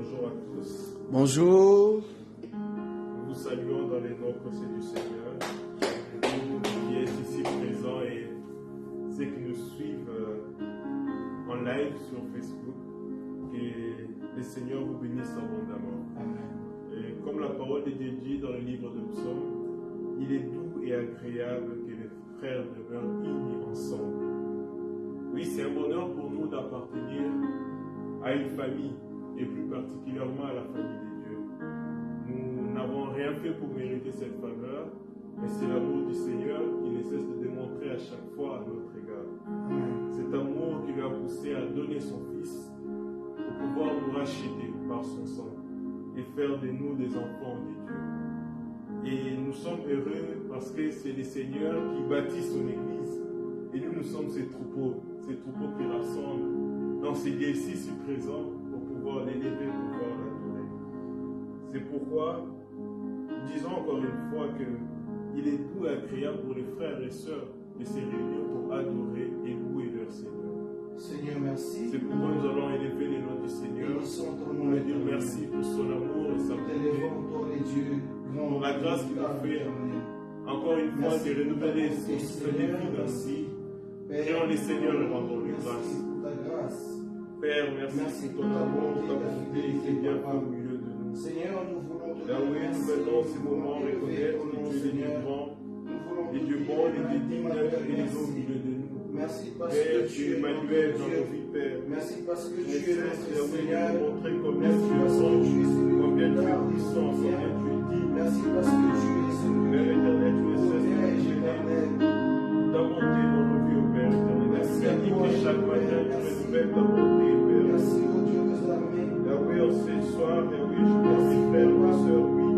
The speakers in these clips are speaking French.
Bonjour à tous. Bonjour. Nous vous saluons dans les noms précieux du Seigneur. Vous qui êtes ici présents et ceux qui nous suivent en live sur Facebook, que le Seigneur vous bénisse abondamment. Et comme la parole de Dieu dit dans le livre de Psaume, il est doux et agréable que les frères demeurent unis ensemble. Oui, c'est un bonheur pour nous d'appartenir à une famille, et plus particulièrement à la famille de Dieu. Nous n'avons rien fait pour mériter cette faveur, mais c'est l'amour du Seigneur qui ne cesse de démontrer à chaque fois à notre égard. Cet amour qui lui a poussé à donner son Fils pour pouvoir nous racheter par son sang et faire de nous des enfants de Dieu. Et nous sommes heureux parce que c'est le Seigneur qui bâtit son Église. Et nous sommes ces troupeaux qui rassemblent dans ces lieux ici présents pour pouvoir l'élever, pour pouvoir l'adorer. C'est pourquoi nous disons encore une fois qu'il est doux et agréable pour les frères et sœurs de se réunir pour adorer et louer leur Seigneur. Seigneur, merci. C'est pourquoi nous allons élever le nom du Seigneur pour lui dire merci pour son amour et sa bonté, pour la grâce qu'il a fait encore une fois de renouveler son souffle de vie dans nous. Prions le Seigneur et rendons-lui grâce. Père, merci pour ton amour, ta bonté qui est bien au milieu de nous. Seigneur, nous voulons te Là où nous venons ces moments reconnaître que tu es le Dieu grand, le Dieu bon, le Dieu digne et les au milieu de nous. Merci parce Père, que tu es Emmanuel dans nos vies, Père. Merci parce que Tu tu es notre Seigneur. montrer combien tu es bon, combien tu es puissant, combien tu es digne. Merci parce que tu es celui Père éternel, tu es qui cesse est ta bonté dans nos vies, au Père éternel. Merci à nous que chaque matin tu renouvelles ta bonté, Père. Merci au Dieu des armées. Oui, en ce soir, oui, je merci, frère, ma soeur, oui.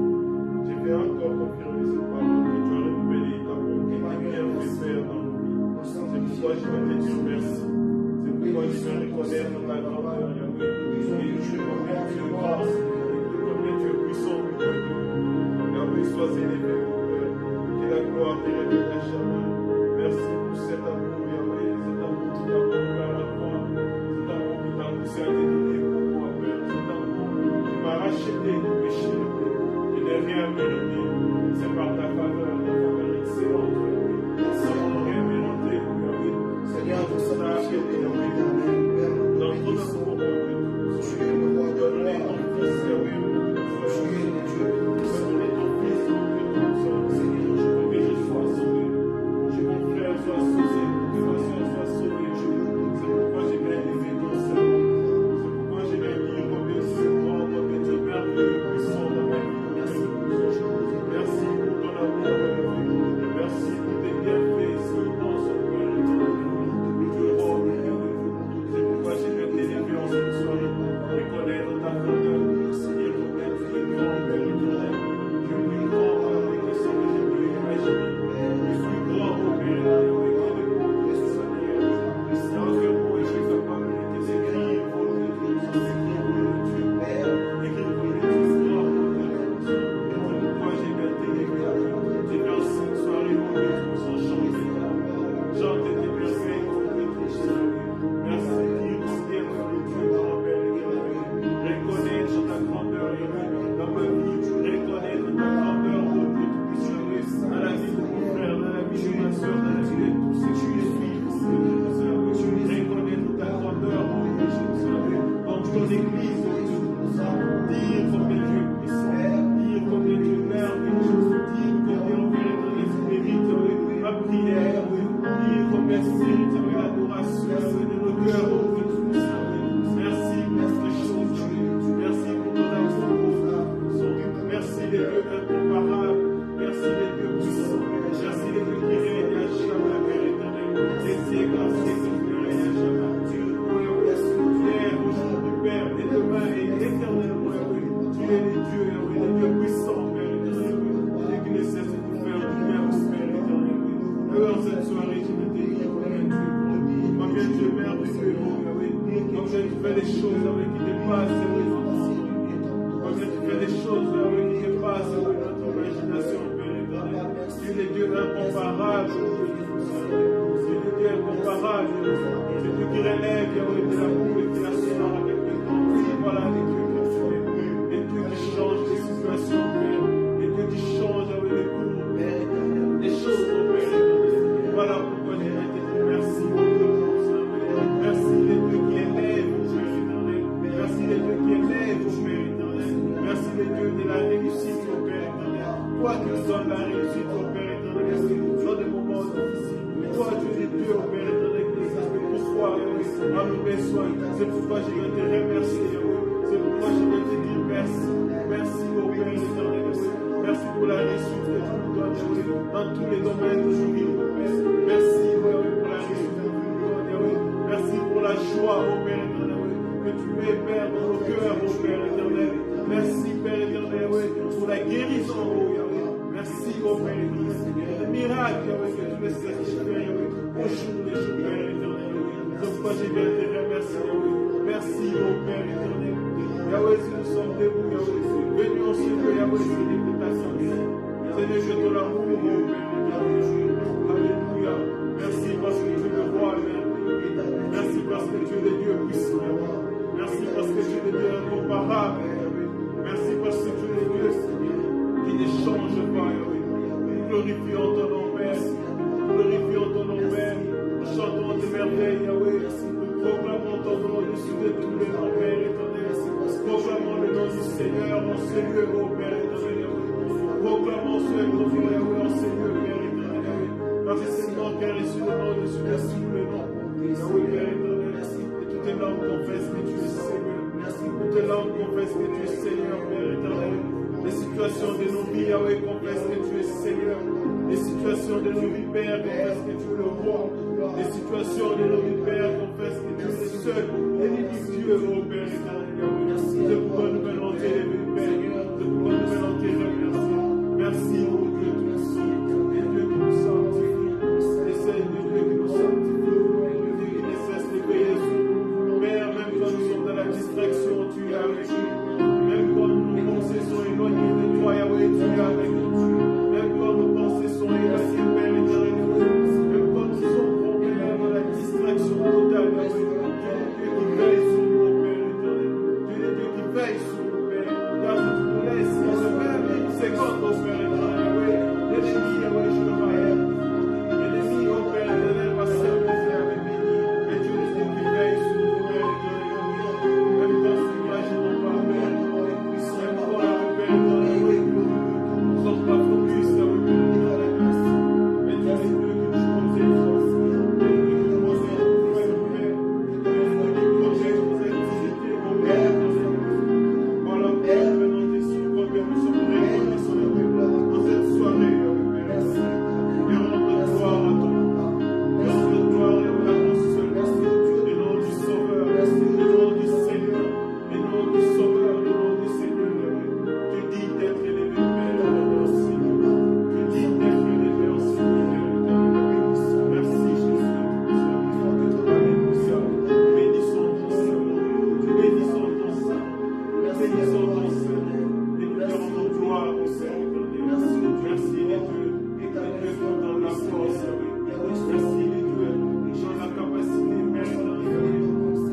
Je vais encore confirmer cette parole que tu as renouvelé ta bonté, ta bien fait, Père, dans nos vies. C'est pourquoi je vais te dire merci. C'est pourquoi je vais reconnaître ta grandeur, Yahweh. Et je combien tu es grand, combien tu es puissant, Yahweh, sois élevé, Père. Que la gloire te révèle à jamais. Merci pour cet amour, Yahweh, cet amour qui t'a conduit à la croix, cet amour qui t'a poussé à te donner pour moi, Père, cet amour qui m'a racheté du péché, je n'ai rien mérité. C'est par ta faveur excellente, sans rien mérité, Yahweh. Seigneur, nous sommes achetés dans ton amour, tu es le roi de donner ton Fils, Yahweh, tu es le Dieu. donner ton Fils, Seigneur, je veux que je sois sauvé. Mon frère soit sauvé, ma soeur soit sauvée. C'est pourquoi j'ai bien élevé ton sein. C'est pourquoi j'ai bien dit combien c'est grand, combien tu es merveilleux, puissant dans ma vie. Merci pour ton amour. Merci pour tes bienfaits si immenses, Père éternel. Tu es bon. C'est pourquoi j'ai bien t'élever en cette soirée. Reconnaître ta grandeur. Dire combien tu es grand, Père éternel. Tu es plus grand que ce que j'ai pu imaginer. Tu es plus grand, Père éternel. Voilà les dieux que tu es. toi qui nous donnes la réussite, au Père éternel, dans des moments difficiles. Toi, Dieu des dieux, au Père éternel, c'est pourquoi, à nos besoins. C'est pourquoi je viens te remercier, c'est pourquoi je viens te dire merci. Merci, au Père éternel, merci pour la réussite que tu nous donnes, dans tous les domaines de nos vies, Père. Merci, pour la réussite que tu nous donnes, merci pour la joie, au Père éternel, que tu mets, Père, dans nos cœurs, au Père éternel. Merci, Père éternel, pour la guérison, merci, au Père éternel, le miracle, que tu laisses satisfaire, au jour des jours, Père éternel. C'est pourquoi je viens te remercier, merci, au Père éternel. Yahweh, si nous sommes debout, Yahweh, venus en Seigneur, Yahweh, Seigneur, que ta santé. Seigneur, je te l'amour, au Père éternel. Alléluia. Merci parce que tu es le roi, merci parce que tu es le Dieu puissant. Merci parce que tu es le Dieu incomparable. Merci parce que tu es le Dieu qui ne change pas. Nous glorifions ton nom, Père. Nous glorifions ton nom, Père. Nous chantons tes merveilles, Yahweh. Nous proclamons ton nom au-dessus de tous les noms, Père éternel. Proclamons le nom du Seigneur en ce lieu, ô Père éternel. Proclamons ce nom, Yahweh, en ce lieu, Père éternel. Parce que c'est le nom qui a reçu le nom au-dessus de tous les noms. Yahweh, Père éternel. Et toutes les langues confessent que tu es Seigneur. Toutes les langues confessent que tu es Seigneur, Père éternel. Les situations de nos vies, Yahweh, confessent que tu es Seigneur. Les situations de nos vies, Père, confessent que tu es le roi. Les situations de nos vies, Père, confessent que tu es le seul et l'unique Dieu, ô Père éternel. C'est pourquoi nous venons t'élever, Père. C'est pourquoi nous venons te remercier. Merci, ô Dieu tout-puissant. Et Dieu qui nous sanctifie. Et c'est le Dieu qui nous sanctifie. Le Dieu qui ne cesse de veiller sur nous. Père, même quand nous sommes dans la distraction, tu es avec nous. Même quand nos pensées sont éloignées de toi, Yahweh, tu es avec nous. Même quand nos pensées sont éloignées, Père éternel, même quand nous sommes complètement dans la distraction totale, Yahweh, tu es le Dieu qui veille sur nous, Père éternel. Tu es le Dieu qui veille sur nous, Père. Car si tu nous laisses, on se fait une seconde, mon Père éternel, Yahweh. L'ennemi, Yahweh, je le vois. L'ennemi, ô Père éternel, va s'amuser avec lui. Mais tu es le Dieu qui veille sur nous, Père éternel, Yahweh. Même quand nous n'imaginons pas, Père éternel, même quand, Père éternel, nous ne sommes pas focus, Yahweh, Père éternel. Mais tu es le Dieu qui nous protège. Tu es le Dieu qui nous protège, Père. Tu es le Dieu qui protège nos activités, ô Père éternel. Voilà, Père, venons ici, ô Père, nous sommes reconnaissants, dans cette soirée, Père éternel. Et rendre gloire à ton nom. Et rendre gloire à ton seul. Le nom du Sauveur, le nom du Seigneur, le nom du Sauveur, le nom du Seigneur. Tu dis d'être élevé, Père éternel, aussi. Tu dis d'être élevé aussi, Père éternel. Merci, Jésus. Alléluia. Bénissons ton Seigneur. Bénissons ton Seigneur. Bénissons ton Seigneur. Et nous te rendons gloire au Père éternel. Merci les dieux. Les dieux qui ont la force. Merci les dieux qui ont la capacité, Père éternel.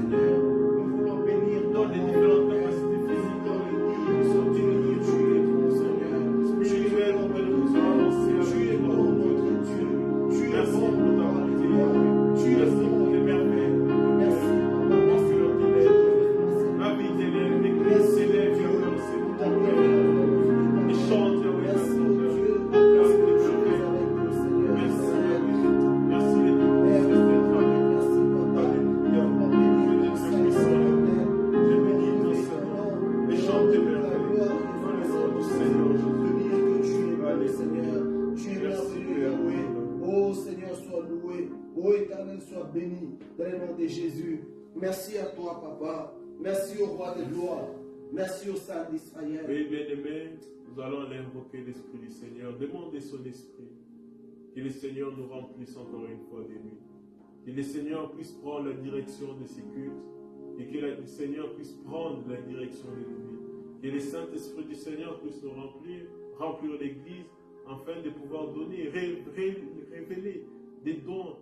Nous voulons bénir dans les différentes capacités physiques, dans les vies, nous sommes dignes, tu es ton Seigneur. Spirituel, on veut nous avancer avec toi, notre Dieu. Merci pour ta bonté. Merci pour tes merveilles. Merci pour ta sur tes lèvres. La vie t'élève, l'Église s'élève, Yahweh, c'est pour ton Père. Et chante, Yahweh, à ton cœur. Merci, merci les dieux pour cette famille. Alléluia. Je te puissant. Je bénis ton Seigneur. Et chante tes merveilles. Dans le nom du Seigneur, je te dis que tu es malé, Seigneur. Tu es merveilleux, Yahweh. Oh Seigneur, sois loué. Oh Éternel, sois béni. Dans le nom de Jésus. Merci à toi, Papa. Merci au roi de gloire. Merci au Saint d'Israël. Oui, bien-aimés, nous allons invoquer l'Esprit du Seigneur. Demandez son Esprit. Que le Seigneur nous remplisse encore une fois de lui. Que le Seigneur puisse prendre la direction de ses cultes. Et que le Seigneur puisse prendre la direction de nos vies. Que le Saint-Esprit du Seigneur puisse nous remplir l'Église, afin de pouvoir donner, révéler des dons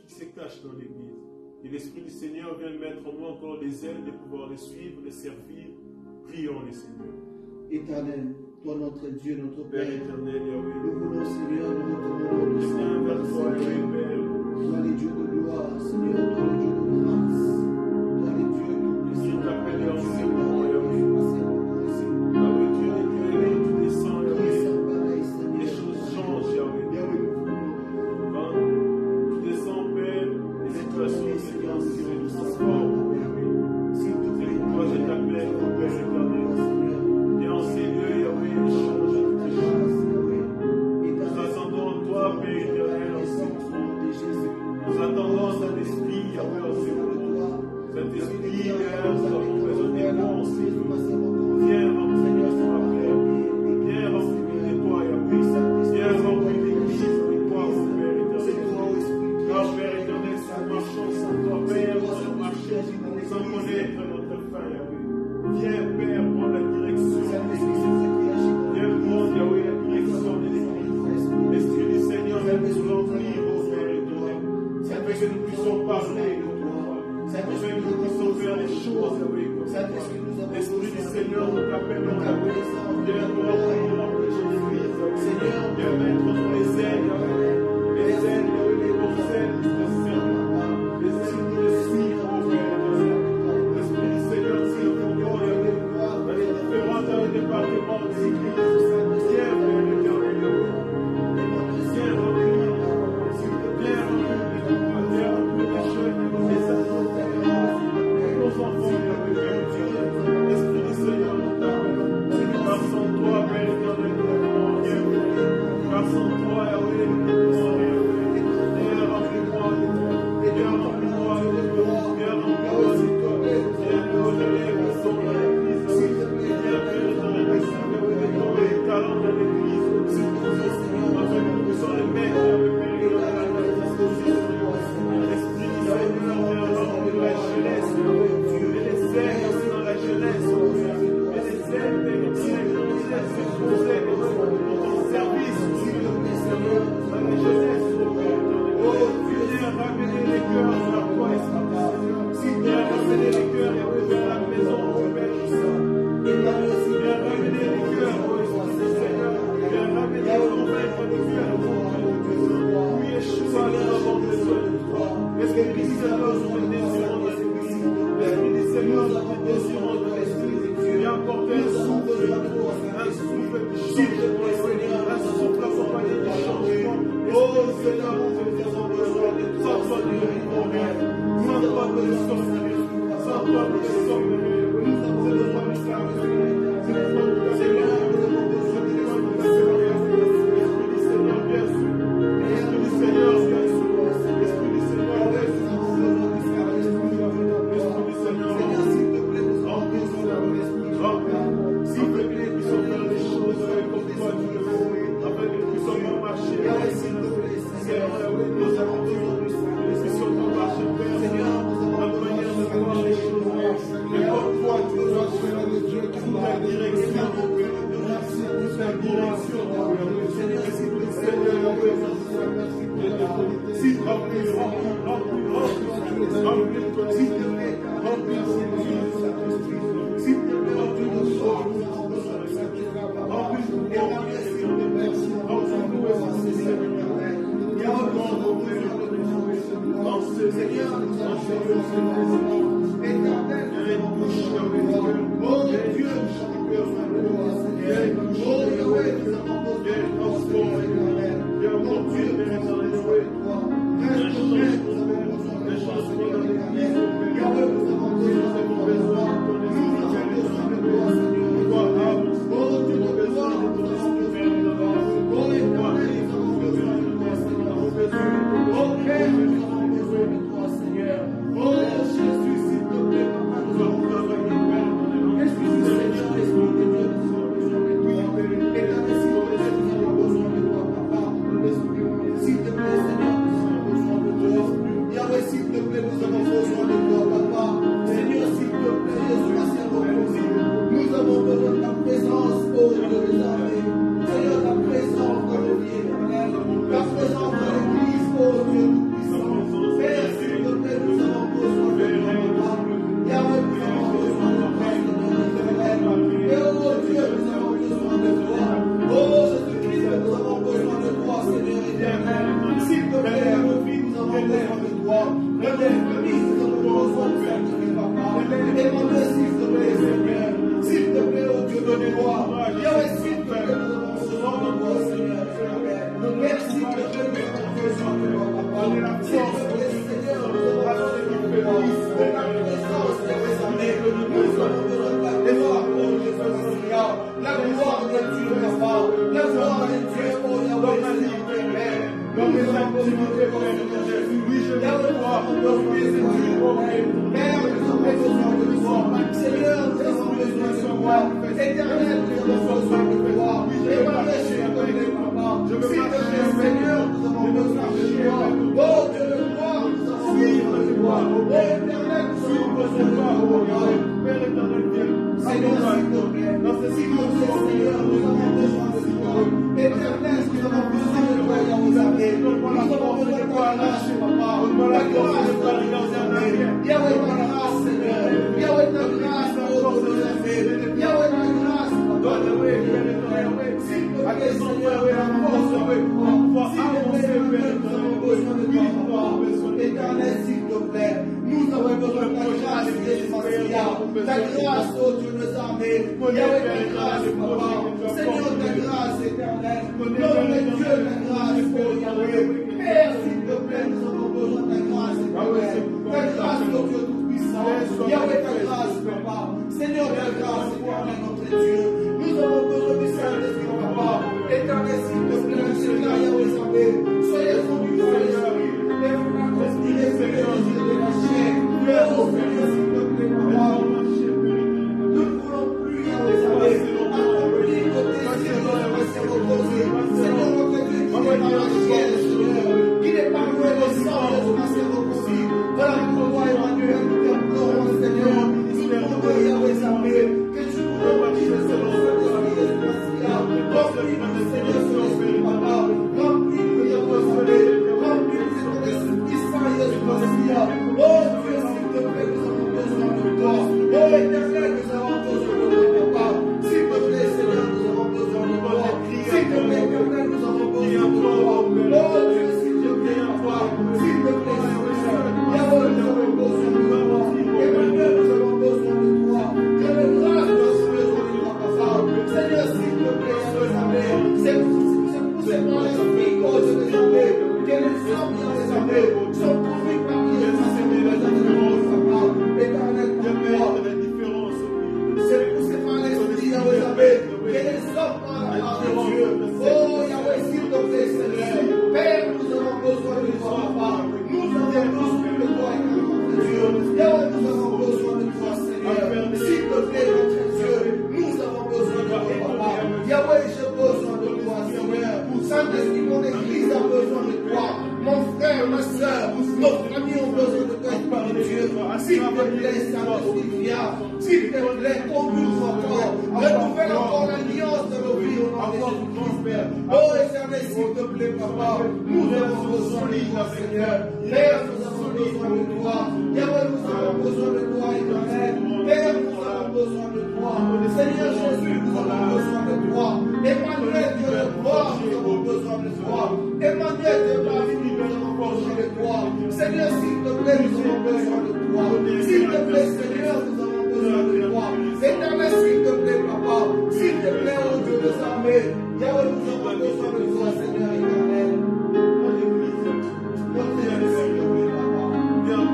qui se cachent dans l'Église. Et l'Esprit du Seigneur vient mettre en nous encore des ailes de pouvoir les suivre, les servir. Prions le Seigneur. Éternel, toi notre Dieu, notre Père, Père éternel, Yahweh, nous voulons, Seigneur, nous retournons au je viens vers toi, Yahweh, Père. Toi les dieux de gloire, Seigneur, toi les dieux de grâce, toi les dieux qui Je t'appelle en ce Seigneur, moment, Yahweh. Yahweh, tu es Dieu, tu descends, Yahweh. Viens remplir de toi, Père. Viens remplir de toi, Yahweh. Viens remplir l'église de toi, mon Père éternel. Car, Père éternel, si nous marchons sans toi, Père, nous marchons sans connaître notre fin, Yahweh. Viens, Père, prendre la direction de l'église. Viens prendre, Yahweh, la direction de l'église. Esprit du Seigneur, viens nous remplir, mon Père éternel. Afin que nous puissions parler de toi. Afin que nous puissions faire les choses, Yahweh, comme toi. L'Esprit du Seigneur nous appelle, Yahweh. Viens nous remplir l'église, Seigneur. Viens mettre dans les ailes, Yahweh. Les ailes, Yahweh, les bonnes ailes qui te servent. Les ailes qui te suivent, mon Père éternel. L'Esprit du Seigneur, c'est le pouvoir, Yahweh. Dans les différents départements de l'église. Viens, Père éternel, Yahweh. Viens remplir. Viens remplir de toi. Viens remplir les jeunes, les adultes, nos enfants, Yahweh, Père éternel. L'Esprit du Seigneur nous t'appelle. Car sans toi, Père éternel, nous n'avons rien. Car sans toi, Yahweh, nous n'avons rien. Viens remplis-moi de toi. Viens remplis-moi de toi. Viens remplis-moi de toi. Viens nous donner le son de l'église. Viens faire dans les talents de l'église. Afin que nous puissions les mettre avec Père éternel à ta disposition. L'Esprit du Seigneur, viens remplir la jeunesse. Et les ailes aussi dans la jeunesse. Et les ailes, Père éternel, dans ton service, dans la jeunesse, viens ramener les cœurs vers toi, Esprit du Seigneur. Viens ramener les cœurs et vers la maison, mon Père. Viens ramener les cœurs, Esprit du Seigneur. Viens ramener ton maître de cœur, mon Père. Oui, Yeshua, nous avons besoin de toi. Esprit du Seigneur, nous te désirons de l'église. Esprit du Seigneur, nous te désirons de l'église. Viens apporter un souffle de changement, un souffle accompagné de changement. Oh Seigneur, nous te disons besoin de toi. Sans toi, nous ne vivons rien. Sans toi, nous ne sommes rien. Sans toi, nous ne sommes rien. Nous avons besoin de ça. Seigneur, nous avons besoin de toi. Esprit du Seigneur, bien sûr. Esprit du Seigneur, bien sûr. Esprit du Seigneur, bien sûr. Esprit du Seigneur, remplis-nous d'amour. S'il te plaît, puissions faire les choses comme toi tu le fais, afin que nous puissions marcher. Seigneur, nous avons besoin de ça. Nous puissions marcher, Père, la manière de voir les choses. Mais comme toi, tu nous as fait le Dieu qui nous a direction, mon Père. Merci pour ta direction, mon Père. Merci pour le Seigneur, mon Père. S'il te plaît, remplis, s'il te plaît, remplis, s'il te plaît, Seigneur, s'il te plaît. S'il te plaît, Seigneur, nous avons besoin de toi. Éternel, nous avons besoin de toi, Yahweh. Nous avons besoin de ta grâce, papa. Ta grâce, Yahweh, ta grâce, Seigneur. Yahweh, ta grâce, Yahweh, ta grâce, papa. S'il te plaît, Seigneur, nous avons besoin de toi. S'il te plaît, nous avons besoin de toi, papa. Éternel, s'il te plaît, nous avons besoin de ta grâce, Jésus-Christ. Ta grâce, oh Dieu, nos armées. Yahweh, ta grâce, papa. Seigneur, ta grâce, éternel. Notre Dieu, ta grâce, oh Yahweh. Père, s'il te plaît, nous avons besoin de ta grâce, éternel. Ta grâce, oh Dieu tout-puissant. Yahweh, ta grâce, papa. Seigneur, ta grâce, éternel, notre Dieu. Nous avons besoin du Saint-Esprit, papa. Éternel, s'il te plaît, Seigneur, Yahweh, soyez conduits par l'Esprit. Et vous accomplirez ce désir de la chair. Oh, Seigneur, s'il te plaît, papa. Nous ne voulons plus, Yahweh, accomplir le désir de la chair opposée. Seigneur, notre Dieu, qui n'est pas la chair, Seigneur, qui n'est pas le sang de la chair opposée. Voilà pourquoi, Emmanuel, nous t'implorons, Seigneur, nous demandons, Yahweh, que tu nous remplisses de ce Saint-Esprit, remplis-nous, Seigneur, ce Esprit, papa, remplis-nous, Yahweh, remplis-nous de ton Esprit puissant, Yahweh, oh Dieu, s'il te plaît, nous avons besoin de toi, oh éternel, nous avons besoin de toi, papa, s'il te plaît, Seigneur, nous avons besoin de toi, s'il te plaît, éternel, nous avons besoin de toi, oh Dieu, s'il te plaît, papa, s'il te plaît, Seigneur, Yahweh, nous avons besoin de toi, Emmanuel, nous avons besoin de toi, que le grâce nous avons besoin de toi, papa, Seigneur, s'il te plaît, c'est pour ces par l'Esprit, oh Dieu, mes amis, que les hommes, mes amis, sont conduits par éternel, c'est poussé par l'Esprit, Yahweh, que les hommes parlent par Dieu. Oh Yahweh, s'il te plaît, Seigneur, Père, nous avons besoin de toi, papa. Nous avons besoin de toi, éternel Dieu. Yahweh, nous avons besoin de toi, Seigneur. S'il te plaît, notre Dieu, nous avons besoin de toi, papa. Yahweh, j'ai besoin de toi, Seigneur. Saint-Esprit, mon Église a besoin de toi. Mon frère, ma soeur, nos familles ont besoin de toi, Esprit de Dieu. S'il te plaît, Saint-Esprit, viens. S'il te plaît, conduis-nous encore. Renouvelle encore l'alliance de nos vies au nom de Jésus-Christ, Père. Oh, éternel, s'il te plaît, papa, nous avons besoin de toi, Seigneur. Père, nous avons besoin de toi. Yahweh, nous avons besoin de toi, éternel. Père, nous avons besoin de toi. Seigneur Jésus, nous avons besoin de toi. Emmanuel, Dieu de gloire, nous avons besoin de toi. Emmanuel, Dieu de la vie, nous avons besoin de toi. Seigneur, s'il te plaît, nous avons besoin de toi. S'il te plaît, Seigneur, nous avons besoin de toi. Éternel, s'il te plaît, papa. S'il te plaît, oh Dieu de armées. Yahweh, nous avons besoin de toi, Seigneur éternel.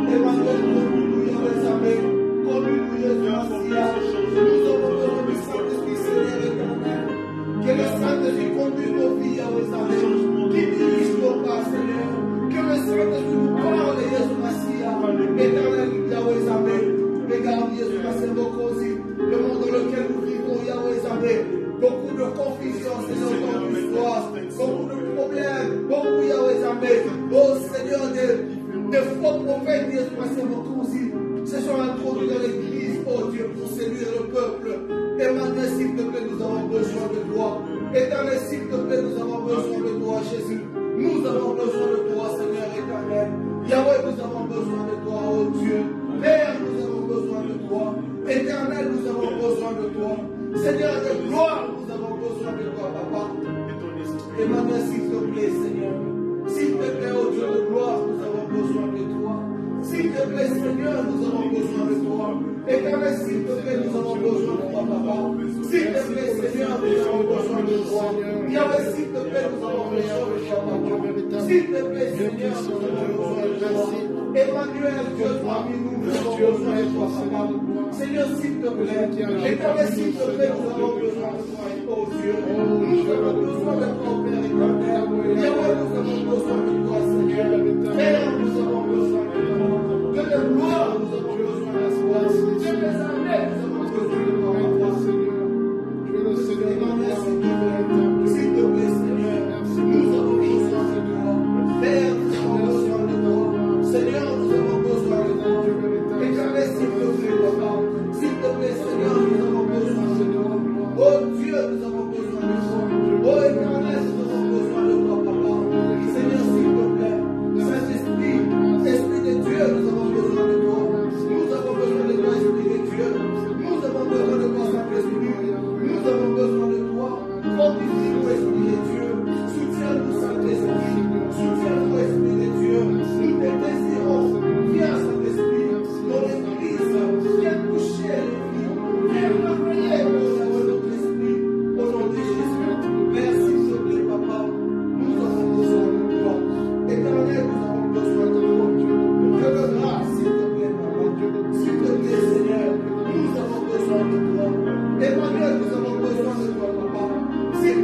Emmanuel, conduis-nous, Yahweh, armées. Conduis-nous, Jésus, nous avons besoin du Saint-Esprit, Seigneur éternel. Que le Saint-Esprit conduise nos vies, Yahweh, armées. Qui dirige nos pas, Seigneur. Que le Saint-Esprit nous parle, Jésus, éternel, Yahweh, armées. Regarde, Jésus, c'est vos causes. Le monde dans lequel nous vivons, Yahweh, armées. Beaucoup de confusion, Seigneur, dans l'histoire. Beaucoup de problèmes. Beaucoup, Yahweh, armées. Oh, Seigneur, de faux prophètes, Jésus, c'est vos causes. Se sont introduits dans l'église, oh Dieu, pour séduire le peuple. Emmanuel, s'il te plaît, nous avons besoin de toi. Éternel, s'il te plaît, nous avons besoin de toi, Jésus. Nous avons besoin de toi, Seigneur éternel. Yahweh, nous avons besoin de toi, oh Dieu. Père, nous avons besoin de toi. Éternel, nous avons besoin de toi. Seigneur de gloire, nous avons besoin de toi, papa. Emmanuel, s'il te plaît, Seigneur. S'il te plaît, oh Dieu de gloire, nous avons besoin de toi. S'il te plaît, Seigneur, nous avons besoin de toi. Éternel, s'il te plaît, nous avons besoin de toi, papa. S'il te plaît, Seigneur, nous avons besoin de toi. Yahweh, s'il te plaît, nous avons besoin de toi, papa. S'il te plaît, Seigneur, nous avons besoin de toi. Emmanuel, Dieu parmi nous, nous avons besoin de toi, papa. Seigneur, s'il te plaît. Éternel, s'il te plaît, nous avons besoin de toi, oh Dieu. Nous avons besoin de toi, Père éternel. Yahweh, nous avons besoin de toi, Seigneur. Père, nous avons besoin de toi. Que de gloire, nous avons besoin de toi. Que les armées, nous avons besoin de toi, papa. Que le Seigneur, s'il te plaît, Seigneur, nous avons besoin de toi. Père, nous avons besoin de toi. Seigneur, nous avons besoin de toi. Éternel, s'il te plaît, papa. S'il te plaît, Seigneur, nous avons besoin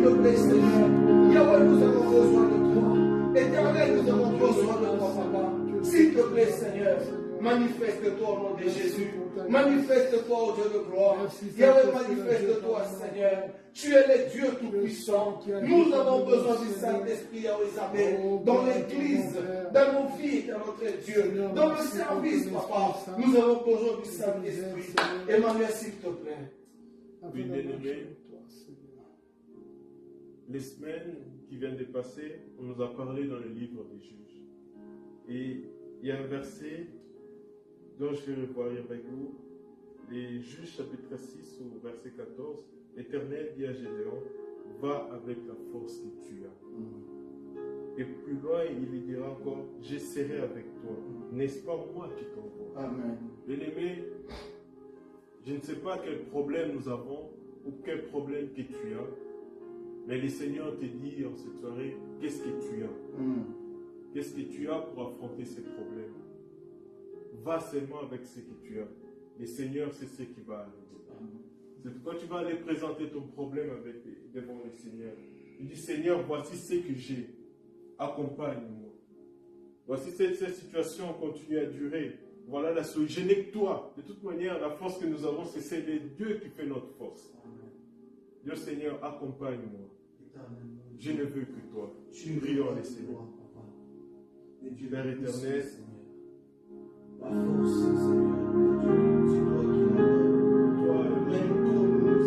te plaît, Seigneur. Yahweh, nous avons besoin de toi. Éternel, nous avons besoin de toi, Papa. S'il te plaît, Seigneur, manifeste-toi au nom de Jésus. Manifeste-toi au Dieu de gloire. Yahweh, manifeste-toi, Seigneur. Tu es le Dieu tout-puissant. Nous avons besoin du Saint-Esprit, Yahweh Sabé, dans l'église, dans nos vies, dans notre Dieu, dans le service, Papa. Nous avons besoin du Saint-Esprit. Emmanuel, s'il te plaît. Oui, bien-aimé, les semaines qui viennent de passer, on nous a parlé dans le livre des Juges. Et il y a un verset dont je vais revoir avec vous. Les Juges chapitre 6 au verset 14. L'Éternel dit à Gédéon, va avec la force que tu as. Et plus loin, il lui dira encore, je serai avec toi. N'est-ce pas moi qui t'envoie? Amen. Bien-aimé, je ne sais pas quel problème nous avons ou quel problème que tu as, mais le Seigneur te dit en cette soirée, qu'est-ce que tu as? Qu'est-ce que tu as pour affronter ces problèmes? Va seulement avec ce que tu as. Le Seigneur, c'est ce qui va arriver. C'est pourquoi tu vas aller présenter ton problème devant le Seigneur. Tu dis, Seigneur, voici ce que j'ai. Accompagne-moi. Voici cette situation continue à durer. Voilà la solution. Je n'ai que toi. De toute manière, la force que nous avons, c'est Dieu qui fait notre force. Dieu Seigneur, accompagne-moi. Je ne veux que toi. Prions le Seigneur. Père éternel, la force, Seigneur, c'est toi qui l'as. Toi, même comme nous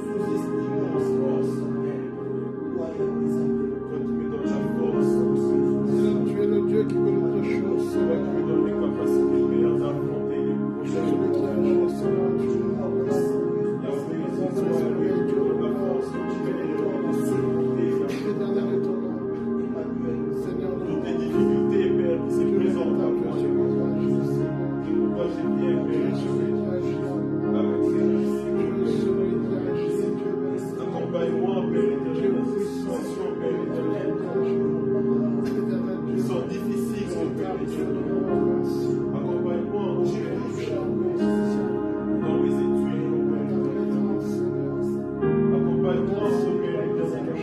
sous-estimons la force, toi, tu es dans la force. Tu es le Dieu qui veut notre chose. Tu nous donnes les capacités meilleures d'affronter les prochaines. Toutes les difficultés, Père, qui se présentent à moi. C'est pourquoi je viens, Père, avec ces difficultés. Accompagne-moi, Père éternel, dans ces situations, Père éternel, qui sont difficiles, mon Père éternel. Accompagne-moi, Dieu, dans mes études, mon Père éternel. Accompagne-moi, mon Père éternel.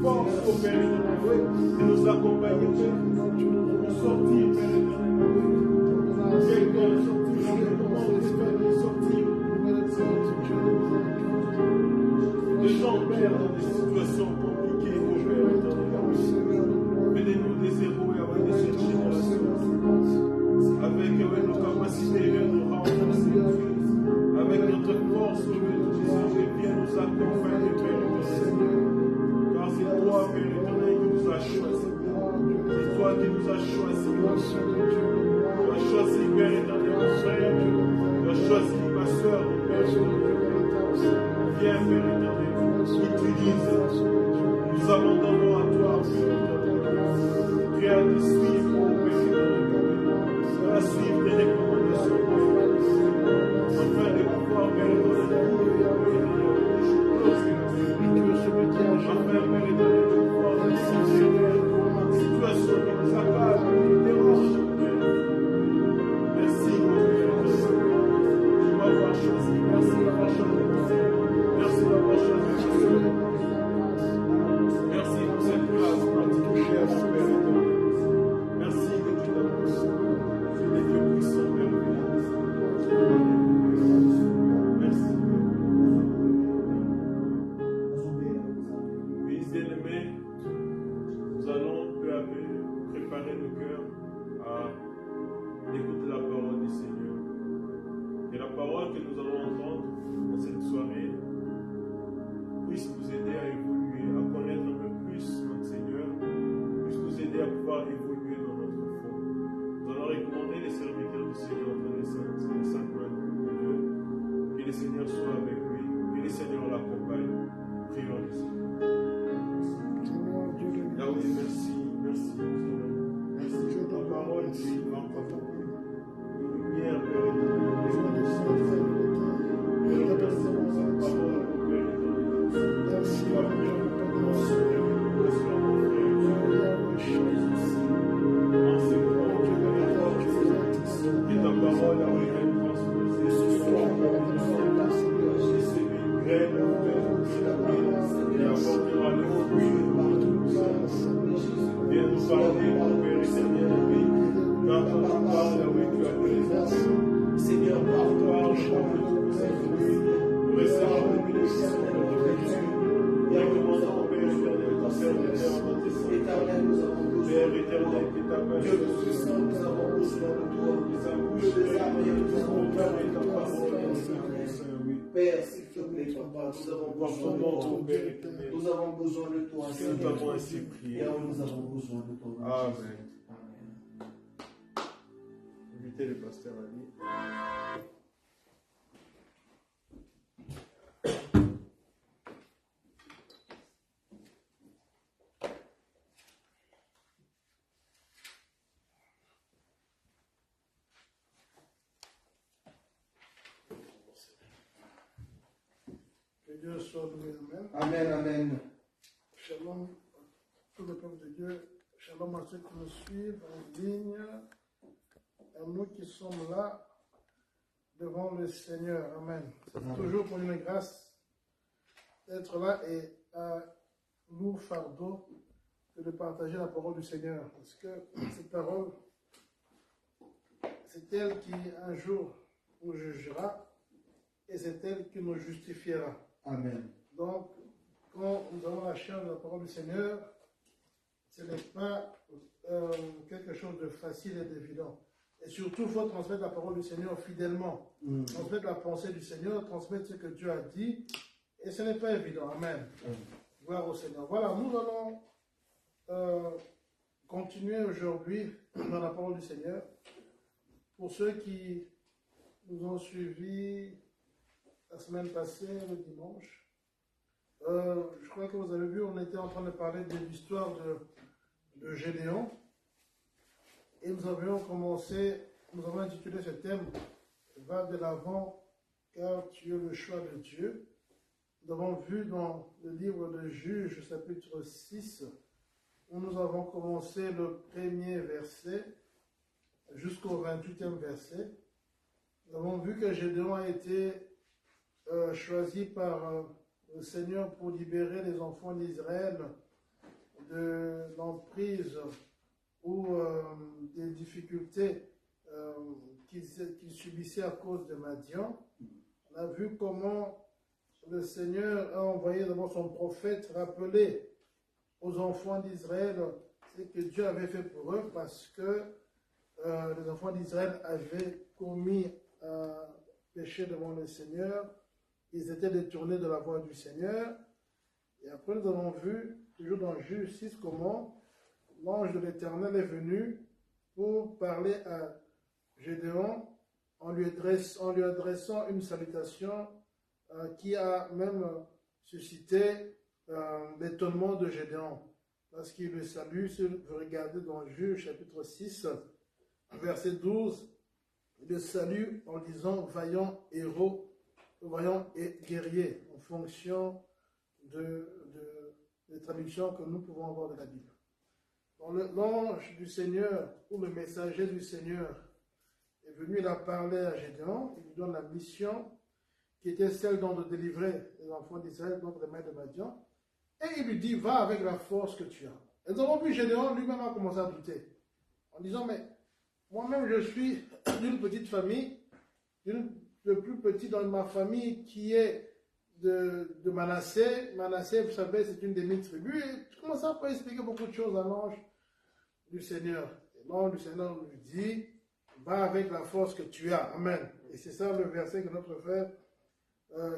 force au Père de nous accompagner pour sortir, Père. qui nous as choisis. Tu as choisi, Père éternel, mon frère. Tu as choisi ma soeur, mon Père éternel. Viens, Père éternel, utilise. Nous abandonnons à toi, Père éternel. Prêt à te suivre, mon Père éternel. À suivre tes recommandations, afin de pouvoir, Père éternel, afin, Père éternel, de pouvoir réussir les situations qui nous accablent, qui nous dérangent. Merci, mon Père éternel, de m'avoir choisi. Merci d'avoir choisi. Merci d'avoir choisi. Merci pour cette grâce particulière, mon Père éternel. Merci de tout l'amour. Tu es Dieu puissant, Père éternel. Merci. Oui, bien-aimés, nous allons peu à peu préparer nos cœurs à écouter la parole du Seigneur. Et la parole que nous allons entendre dans cette soirée puisse nous aider à évoluer, à connaître un peu plus notre Seigneur, puisse nous aider à pouvoir évoluer dans notre foi. Nous allons recommander les serviteurs du Seigneur entre les cinq mains de Dieu. Que le Seigneur soit avec lui, que le Seigneur l'accompagne. Prions le Seigneur. Là oui, merci, merci Seigneur. Merci pour ta parole qui est grande pour ta lumière, Père éternel. Merci pour cette parole, Père éternel. Merci pour la prière de ta grâce, Père éternel. Enseigne-moi, Père éternel, que ta parole a été transposée ce soir pour nous et c'est une graine ouverte et apportera le fruit. Viens nous parler, mon Père éternel, car quand tu parles, oui, tu as présence. Seigneur, par-toi, je prends ces fruits, nous recevons le bénéfice de notre Jésus. Et recommandons, Père éternel, ton serviteur dans tes saints. Père éternel, qui t'a pas Dieu de puissant, nous avons besoin de toi. Dieu des armées, nous avons proclamé ta parole. Père, s'il te plaît, papa, nous avons besoin de toi. Nous avons besoin de toi. Nous avons ainsi prié. Nous avons besoin de toi. Amen. Invitez le pasteur Ali. Que Dieu soit loué. Amen, Amen. amen. Shalom à tout le peuple de Dieu. Shalom à ceux qui nous suivent en ligne. À nous qui sommes là devant le Seigneur. Amen. C'est toujours pour une grâce d'être là et un lourd fardeau de partager la parole du Seigneur. Parce que cette parole, c'est elle qui un jour nous jugera et c'est elle qui nous justifiera. Amen. Donc, quand nous avons la chair de la parole du Seigneur, ce n'est pas quelque chose de facile et d'évident. Et surtout, il faut transmettre la parole du Seigneur fidèlement. Transmettre la pensée du Seigneur, transmettre ce que Dieu a dit. Et ce n'est pas évident. Amen. Gloire au Seigneur. Voilà, nous allons continuer aujourd'hui dans la parole du Seigneur. Pour ceux qui nous ont suivis la semaine passée, le dimanche, je crois que vous avez vu, on était en train de parler de l'histoire de Gédéon. Et nous avons intitulé ce thème « Va de l'avant, car tu es le choix de Dieu ». Nous avons vu dans le livre de Juges, chapitre 6, où nous avons commencé le premier verset jusqu'au 28e verset. Nous avons vu que Gédéon a été choisi par le Seigneur pour libérer les enfants d'Israël de l'emprise ou des difficultés qu'ils subissaient à cause de Madian. On a vu comment le Seigneur a envoyé d'abord son prophète rappeler aux enfants d'Israël ce que Dieu avait fait pour eux, parce que les enfants d'Israël avaient commis un péché devant le Seigneur, ils étaient détournés de la voie du Seigneur. Et après nous avons vu, toujours dans Juge 6, comment l'ange de l'Éternel est venu pour parler à Gédéon en lui adressant une salutation qui a même suscité l'étonnement de Gédéon. Parce qu'il le salue, si vous regardez dans Juge chapitre 6, verset 12, il le salue en disant vaillant héros, vaillant et guerrier, en fonction des traductions que nous pouvons avoir de la Bible. L'ange du Seigneur ou le messager du Seigneur est venu, il a parlé à Gédéon, il lui donne la mission qui était celle de délivrer les enfants d'Israël contre les mains de Madian, et il lui dit, va avec la force que tu as. Et nous avons vu Gédéon lui-même a commencé à douter, en disant, mais moi-même je suis d'une petite famille, le plus petit dans ma famille qui est de Manassé. Manassé, vous savez, c'est une des 1000 tribus, et tu commences à expliquer beaucoup de choses à l'ange du Seigneur. Et l'ange du Seigneur lui dit, va avec la force que tu as. Amen. Et c'est ça le verset que notre frère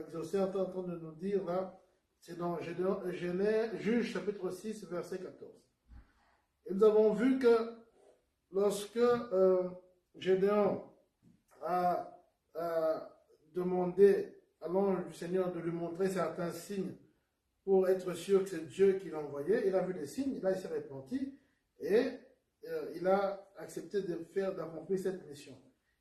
Exaucé est en train de nous dire là. C'est dans Juge chapitre 6, verset 14. Et nous avons vu que lorsque Gédéon a demandé à l'ange du Seigneur de lui montrer certains signes pour être sûr que c'est Dieu qui l'a envoyé, il a vu les signes, là il s'est repenti et il a accepté d'accomplir cette mission.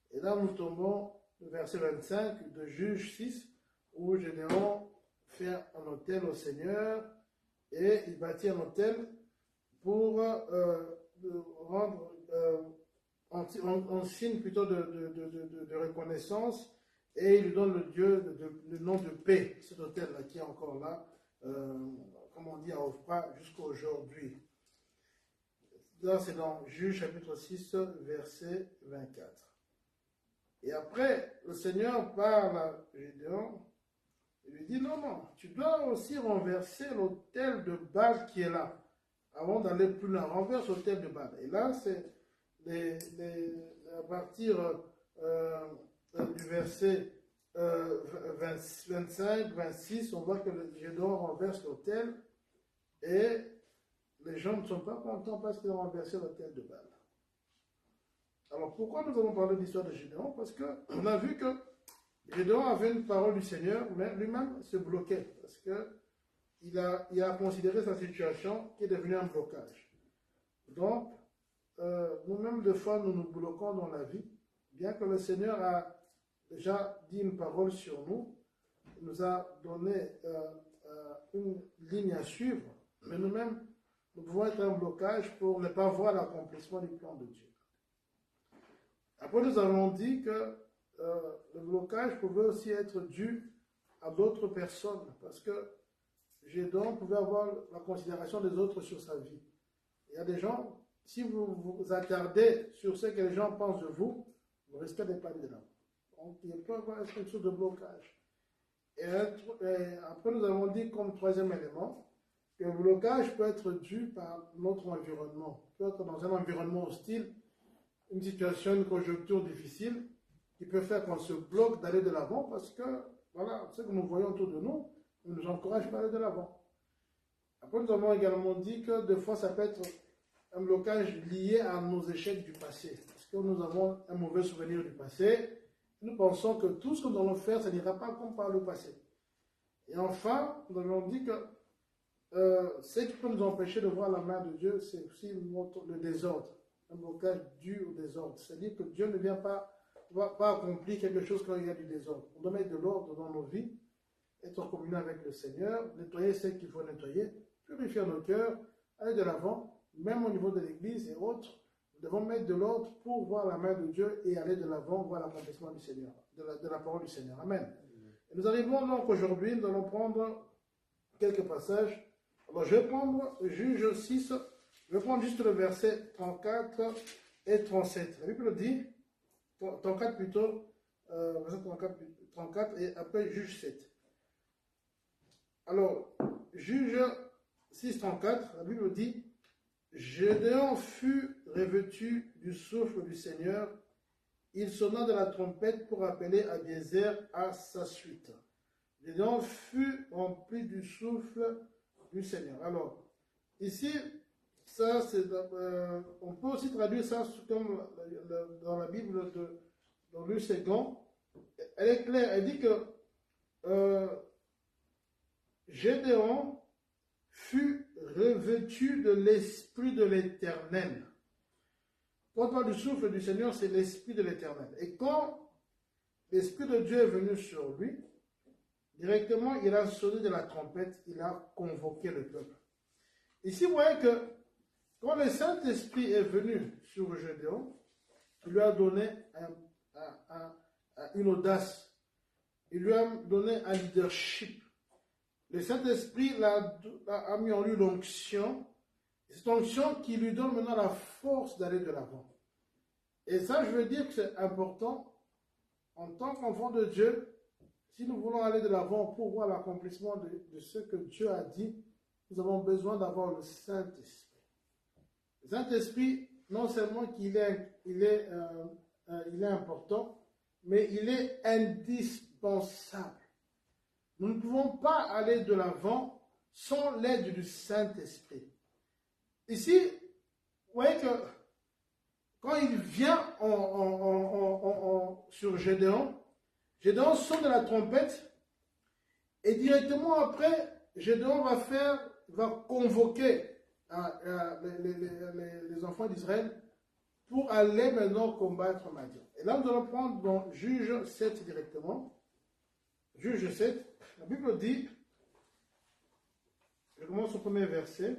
Et là nous tombons au verset 25 de Juge 6 où Gédéon fait un autel au Seigneur et il bâtit un autel pour rendre en signe plutôt de reconnaissance, et il lui donne le nom de paix, cet autel-là qui est encore là, comme on dit à Ofra, jusqu'à aujourd'hui. Là, c'est dans Juge chapitre 6, verset 24. Et après, le Seigneur parle à Gédéon. Il lui dit, non, tu dois aussi renverser l'autel de Baal qui est là. Avant d'aller plus loin, renverse l'autel de Baal. Et là, c'est à partir du verset 25, 26, on voit que Gédéon renverse l'autel et les gens ne sont pas contents parce qu'ils ont renversé l'autel de Baal. Alors, pourquoi nous allons parler de l'histoire de Gédéon? Parce qu'on a vu que Gédéon avait une parole du Seigneur, mais lui-même se bloquait, parce qu'il a considéré sa situation qui est devenue un blocage. Donc, nous-mêmes, des fois, nous nous bloquons dans la vie, bien que le Seigneur a déjà dit une parole sur nous, il nous a donné une ligne à suivre, mais nous-mêmes, nous pouvons être un blocage pour ne pas voir l'accomplissement du plan de Dieu. Après, nous avons dit que le blocage pouvait aussi être dû à d'autres personnes, parce que Gédéon pouvait avoir la considération des autres sur sa vie. Il y a des gens, si vous vous attardez sur ce que les gens pensent de vous, vous risquez de pas aller de là. Donc, il peut y avoir quelque chose de blocage. Et après, nous avons dit comme troisième élément que le blocage peut être dû par notre environnement. Peut être dans un environnement hostile, une situation, une conjoncture difficile, qui peut faire qu'on se bloque d'aller de l'avant parce que, voilà, ce que nous voyons autour de nous ne nous encourage pas à aller de l'avant. Après, nous avons également dit que des fois, ça peut être un blocage lié à nos échecs du passé. Parce que nous avons un mauvais souvenir du passé. Nous pensons que tout ce que nous allons faire, ça n'ira pas comme par le passé. Et enfin, nous avons dit que ce qui peut nous empêcher de voir la main de Dieu, c'est aussi le désordre. Un blocage dû au désordre. C'est-à-dire que Dieu ne va pas accomplir quelque chose quand il y a du désordre. On doit mettre de l'ordre dans nos vies, être en communion avec le Seigneur, nettoyer ce qu'il faut nettoyer, purifier nos cœurs, aller de l'avant, même au niveau de l'Église et autres. Nous devons mettre de l'ordre pour voir la main de Dieu et aller de l'avant, voir l'accomplissement du Seigneur, de la parole du Seigneur. Amen. Et nous arrivons donc aujourd'hui, nous allons prendre quelques passages. Alors je vais prendre Juge 6, je vais prendre juste le verset 34 et 37. La Bible dit, 34 plutôt, verset 34 et après Juge 7. Alors, Juge 6, 34, la Bible dit, Gédéon fut revêtu du souffle du Seigneur, il sonna de la trompette pour appeler Abiézer à sa suite. Gédéon fut rempli du souffle du Seigneur. Alors, ici, ça, on peut aussi traduire ça comme dans la Bible dans le second. Elle est claire, elle dit que Gédéon fut revêtu de l'Esprit de l'Éternel. Quand on parle du souffle du Seigneur, c'est l'Esprit de l'Éternel. Et quand l'Esprit de Dieu est venu sur lui, directement, il a sonné de la trompette, il a convoqué le peuple. Ici, vous voyez que quand le Saint-Esprit est venu sur Gédéon, il lui a donné une audace, il lui a donné un leadership. Le Saint-Esprit a mis en lui l'onction, cette onction qui lui donne maintenant la force d'aller de l'avant. Et ça, je veux dire que c'est important, en tant qu'enfant de Dieu, si nous voulons aller de l'avant pour voir l'accomplissement de ce que Dieu a dit, nous avons besoin d'avoir le Saint-Esprit. Le Saint-Esprit, non seulement qu'il est important, mais il est indispensable. Nous ne pouvons pas aller de l'avant sans l'aide du Saint-Esprit. Ici, vous voyez que quand il vient sur Gédéon, Gédéon sonne de la trompette et directement après, Gédéon va convoquer les enfants d'Israël pour aller maintenant combattre Madian. Et là, nous allons prendre dans Juge 7 directement. Juge 7, la Bible dit, je commence au premier verset,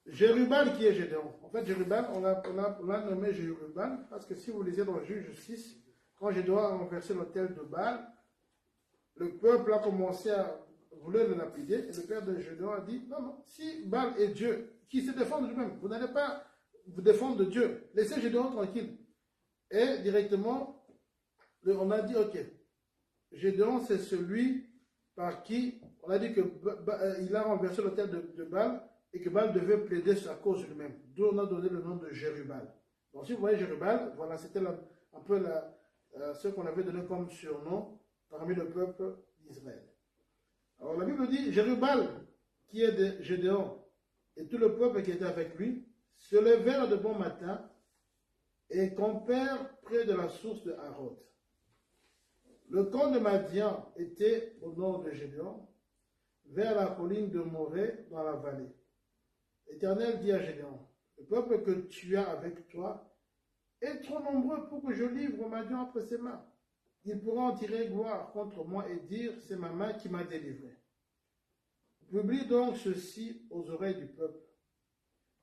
Jérubal qui est Gédéon. En fait, Jérubal, on l'a nommé Jérubal parce que si vous lisez dans Juge 6, quand Gédéon a renversé l'autel de Baal, le peuple a commencé à vouloir le lapider et le père de Gédéon a dit, non, si Baal est Dieu, qui se défend de lui-même, vous n'allez pas vous défendre de Dieu, laissez Gédéon tranquille. Et directement, on a dit, ok, Gédéon c'est celui par qui, on a dit qu'il a renversé l'autel de Baal et que Baal devait plaider sa cause lui-même. D'où on a donné le nom de Jérubal. Donc si vous voyez Jérubal, voilà, c'était un peu ce qu'on avait donné comme surnom parmi le peuple d'Israël. Alors la Bible dit, Jérubal, qui est de Gédéon, et tout le peuple qui était avec lui, se levèrent de bon matin et campèrent près de la source de Harod. Le camp de Madian était au nord de Gédéon, vers la colline de Morée dans la vallée. L'Éternel dit à Gédéon, le peuple que tu as avec toi est trop nombreux pour que je livre Madian entre ses mains. Il pourra en tirer gloire contre moi et dire, c'est ma main qui m'a délivré. Publie donc ceci aux oreilles du peuple.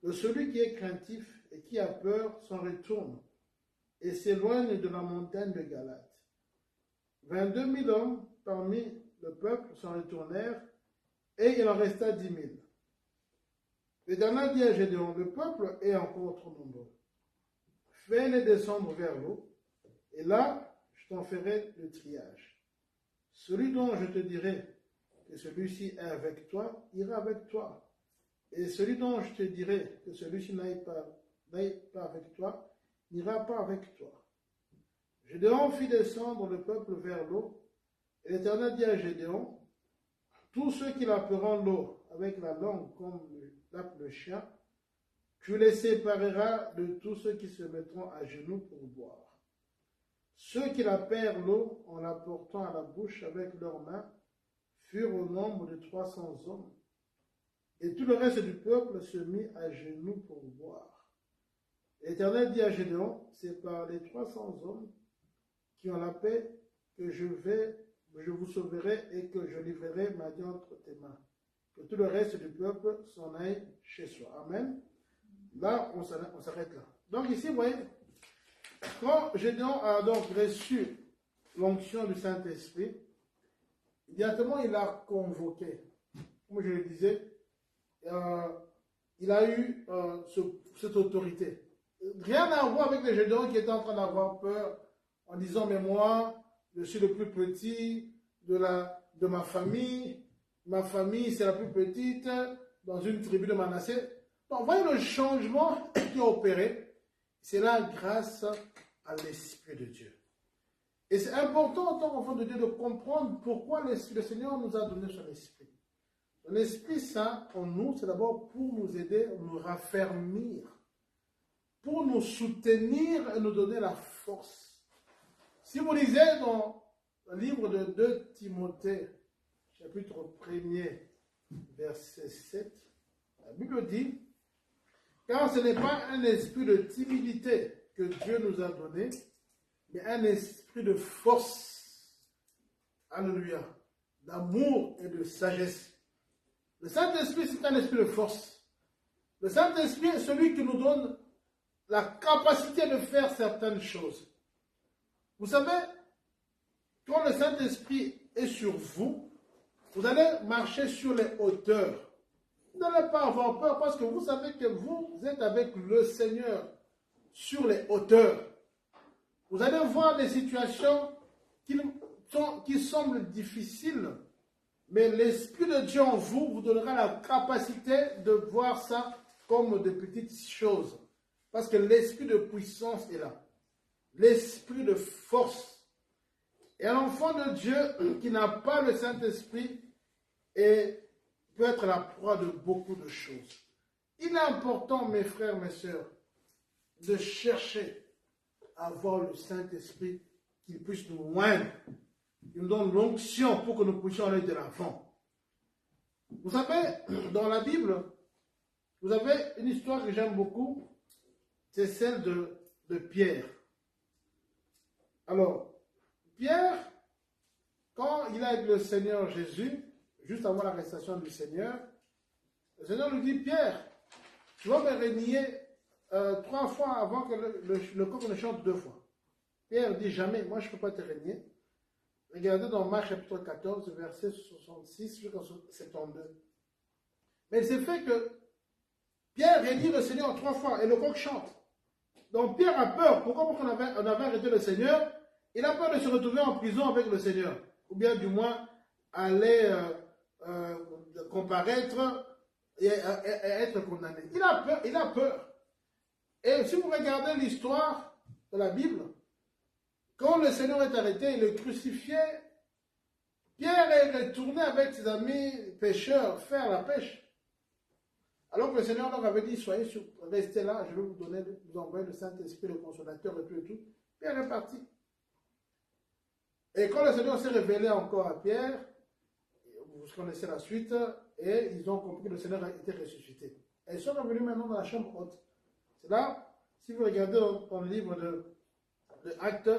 Que celui qui est craintif et qui a peur s'en retourne et s'éloigne de la montagne de Galate. 22 000 hommes parmi le peuple s'en retournèrent et il en resta 10 000. L'Éternel dit à Gédéon, le peuple est encore trop nombreux. Fais-les descendre vers l'eau et là, je t'en ferai le triage. Celui dont je te dirai que celui-ci est avec toi, ira avec toi. Et celui dont je te dirai que celui-ci n'aille pas avec toi, n'ira pas avec toi. Gédéon fit descendre le peuple vers l'eau, et l'Éternel dit à Gédéon, tous ceux qui lapperont l'eau avec la langue comme lappe le chien, tu les sépareras de tous ceux qui se mettront à genoux pour boire. Ceux qui lapèrent l'eau en la portant à la bouche avec leurs mains furent au nombre de 300 hommes. Et tout le reste du peuple se mit à genoux pour boire. L'Éternel dit à Gédéon, c'est par les 300 hommes qui ont la paix que je vous sauverai et que je livrerai Madian entre tes mains. Que tout le reste du peuple s'en aille chez soi. Amen. Là, on s'arrête là. Donc ici, vous voyez, quand Gédéon a donc reçu l'onction du Saint-Esprit, directement il a convoqué. Comme je le disais, il a eu cette autorité. Rien à voir avec les Gédéon qui étaient en train d'avoir peur en disant, mais moi, je suis le plus petit de ma famille c'est la plus petite dans une tribu de Manassé. Donc, voyez le changement qui a opéré, c'est là grâce à l'Esprit de Dieu. Et c'est important en tant qu'enfant de Dieu de comprendre pourquoi le Seigneur nous a donné son Esprit. L'Esprit Saint en nous, c'est d'abord pour nous aider, nous raffermir, pour nous soutenir et nous donner la force. Si vous lisez dans le livre de 2 Timothée, chapitre 1er, verset 7, la Bible dit, car ce n'est pas un esprit de timidité que Dieu nous a donné, mais un esprit de force, alléluia, d'amour et de sagesse. Le Saint-Esprit, c'est un esprit de force. Le Saint-Esprit est celui qui nous donne la capacité de faire certaines choses. Vous savez, quand le Saint-Esprit est sur vous, vous allez marcher sur les hauteurs. Vous n'allez pas avoir peur parce que vous savez que vous êtes avec le Seigneur sur les hauteurs. Vous allez voir des situations qui semblent difficiles, mais l'Esprit de Dieu en vous vous donnera la capacité de voir ça comme de petites choses. Parce que l'Esprit de puissance est là. L'Esprit de force. Et un enfant de Dieu qui n'a pas le Saint-Esprit peut être la proie de beaucoup de choses. Il est important, mes frères, mes sœurs, de chercher à avoir le Saint-Esprit qui puisse nous oindre. Il nous donne l'onction pour que nous puissions aller de l'avant. Vous savez, dans la Bible, vous avez une histoire que j'aime beaucoup, c'est celle de Pierre. Alors, Pierre, quand il est avec le Seigneur Jésus, juste avant l'arrestation du Seigneur, le Seigneur lui dit, Pierre, tu vas me renier 3 fois avant que le coq ne chante 2 fois. Pierre dit, jamais, moi je ne peux pas te renier. Regardez dans Marc chapitre 14, verset 66 jusqu'à 72. Mais il s'est fait que Pierre renie le Seigneur 3 fois et le coq chante. Donc Pierre a peur. Pourquoi? Parce qu'on avait arrêté le Seigneur. Il a peur de se retrouver en prison avec le Seigneur. Ou bien du moins aller comparaître et être condamné. Il a peur. Et si vous regardez l'histoire de la Bible, quand le Seigneur est arrêté, il est crucifié, Pierre est retourné avec ses amis pêcheurs faire la pêche. Alors que le Seigneur leur avait dit, restez là, je vais vous envoyer le Saint-Esprit, le Consolateur et tout et tout. Pierre est parti. Et quand le Seigneur s'est révélé encore à Pierre, vous connaissez la suite, et ils ont compris que le Seigneur a été ressuscité. Et ils sont revenus maintenant dans la chambre haute. C'est là, si vous regardez dans le livre de Actes,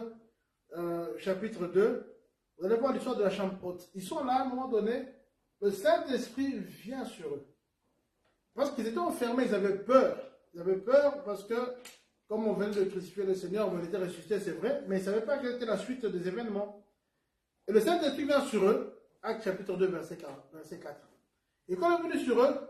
chapitre 2, vous allez voir l'histoire de la chambre haute. Ils sont là, à un moment donné, le Saint-Esprit vient sur eux. Parce qu'ils étaient enfermés, ils avaient peur. Ils avaient peur parce que, comme on venait de crucifier le Seigneur, on était ressuscité, c'est vrai, mais ils ne savaient pas quelle était la suite des événements. Et le Saint-Esprit vient sur eux, Actes chapitre 2, verset 4. Et quand il est venu sur eux,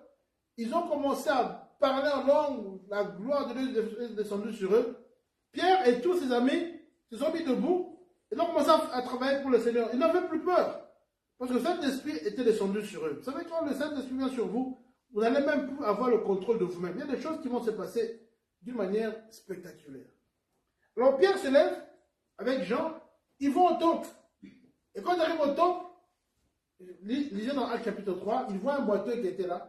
ils ont commencé à parler en langue, la gloire de Dieu est descendue sur eux. Pierre et tous ses amis se sont mis debout et ont commencé à travailler pour le Seigneur. Ils n'avaient plus peur, parce que le Saint-Esprit était descendu sur eux. Vous savez, quand le Saint-Esprit vient sur vous, vous n'allez même plus avoir le contrôle de vous-même. Il y a des choses qui vont se passer d'une manière spectaculaire. Alors Pierre se lève avec Jean, ils vont au temple. Et quand ils arrivent au temple, lisez dans Actes chapitre 3, ils voient un boiteux qui était là.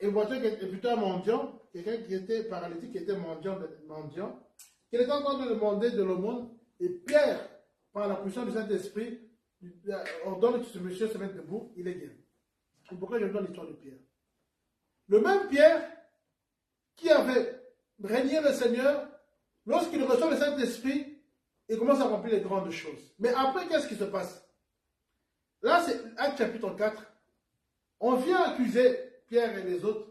Et le boiteux était plutôt un mendiant, quelqu'un qui était paralytique, qui était mendiant, qui était en train de demander de l'aumône. Et Pierre, par la puissance du Saint-Esprit, ordonne que ce monsieur se mette debout, il est guéri. C'est pourquoi je vous donne l'histoire de Pierre. Le même Pierre qui avait régné le Seigneur, lorsqu'il reçoit le Saint-Esprit, il commence à remplir les grandes choses. Mais après, qu'est-ce qui se passe? Là, c'est Actes chapitre 4. On vient accuser Pierre et les autres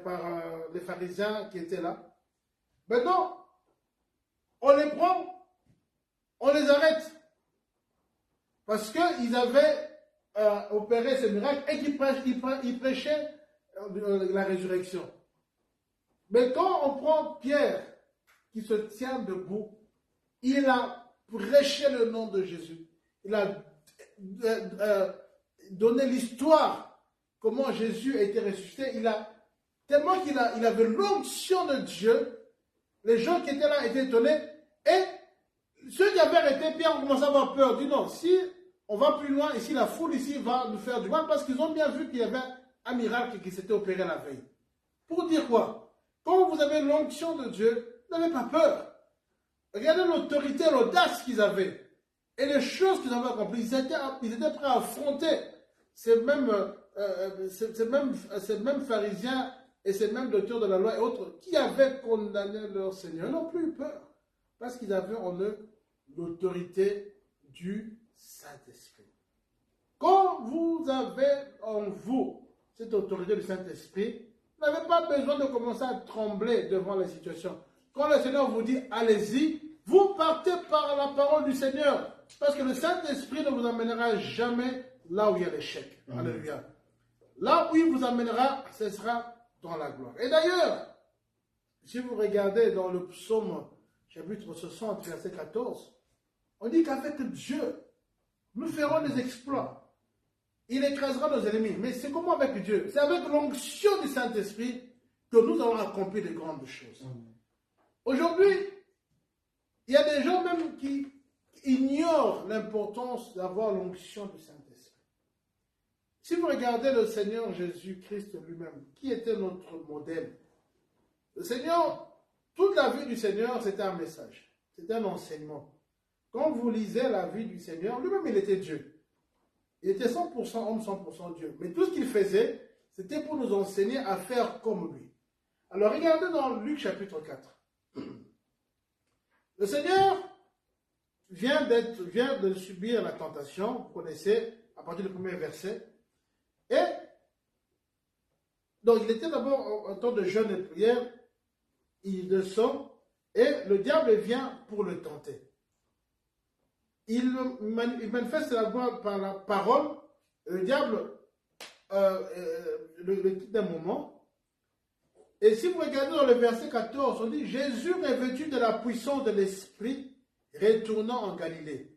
par les pharisiens qui étaient là. Maintenant, on les prend, on les arrête. Parce qu'ils avaient opéré ce miracle et qu'ils prêchaient la résurrection. Mais quand on prend Pierre qui se tient debout, il a prêché le nom de Jésus. Il a donné l'histoire, comment Jésus a été ressuscité. Tellement qu'il avait l'onction de Dieu, les gens qui étaient là étaient étonnés. Et ceux qui avaient arrêté Pierre ont commencé à avoir peur. Dit non, si on va plus loin. Ici, la foule ici va nous faire du mal parce qu'ils ont bien vu qu'il y avait un miracle qui s'était opéré la veille. Pour dire quoi? Quand vous avez l'onction de Dieu, n'avez pas peur. Regardez l'autorité, l'audace qu'ils avaient. Et les choses qu'ils avaient accomplies, ils étaient prêts à affronter ces mêmes pharisiens et ces mêmes docteurs de la loi et autres qui avaient condamné leur Seigneur. Ils n'ont plus eu peur parce qu'ils avaient en eux l'autorité du Saint-Esprit. Quand vous avez en vous cette autorité du Saint-Esprit, vous n'avez pas besoin de commencer à trembler devant les situations. Quand le Seigneur vous dit allez-y, vous partez par la parole du Seigneur. Parce que le Saint-Esprit ne vous amènera jamais là où il y a l'échec. Alléluia. Là où il vous amènera, ce sera dans la gloire. Et d'ailleurs, si vous regardez dans le psaume chapitre 60, verset 14, on dit qu'avec Dieu, nous ferons des exploits. Il écrasera nos ennemis. Mais c'est comment avec Dieu? C'est avec l'onction du Saint-Esprit que nous allons accomplir de grandes choses. Aujourd'hui, il y a des gens même qui ignorent l'importance d'avoir l'onction du Saint-Esprit. Si vous regardez le Seigneur Jésus-Christ lui-même, qui était notre modèle? Le Seigneur, toute la vie du Seigneur, c'était un message. C'était un enseignement. Quand vous lisez la vie du Seigneur, lui-même, il était Dieu. Il était 100% homme, 100% Dieu. Mais tout ce qu'il faisait, c'était pour nous enseigner à faire comme lui. Alors, regardez dans Luc chapitre 4. Le Seigneur vient de subir la tentation, vous connaissez, à partir du premier verset. Et, donc, il était d'abord en temps de jeûne et de prière, il descend, et le diable vient pour le tenter. Il manifeste la gloire par la parole, le diable le quitte d'un moment. Et si vous regardez dans le verset 14, on dit « Jésus, revêtu de la puissance de l'Esprit, retournant en Galilée.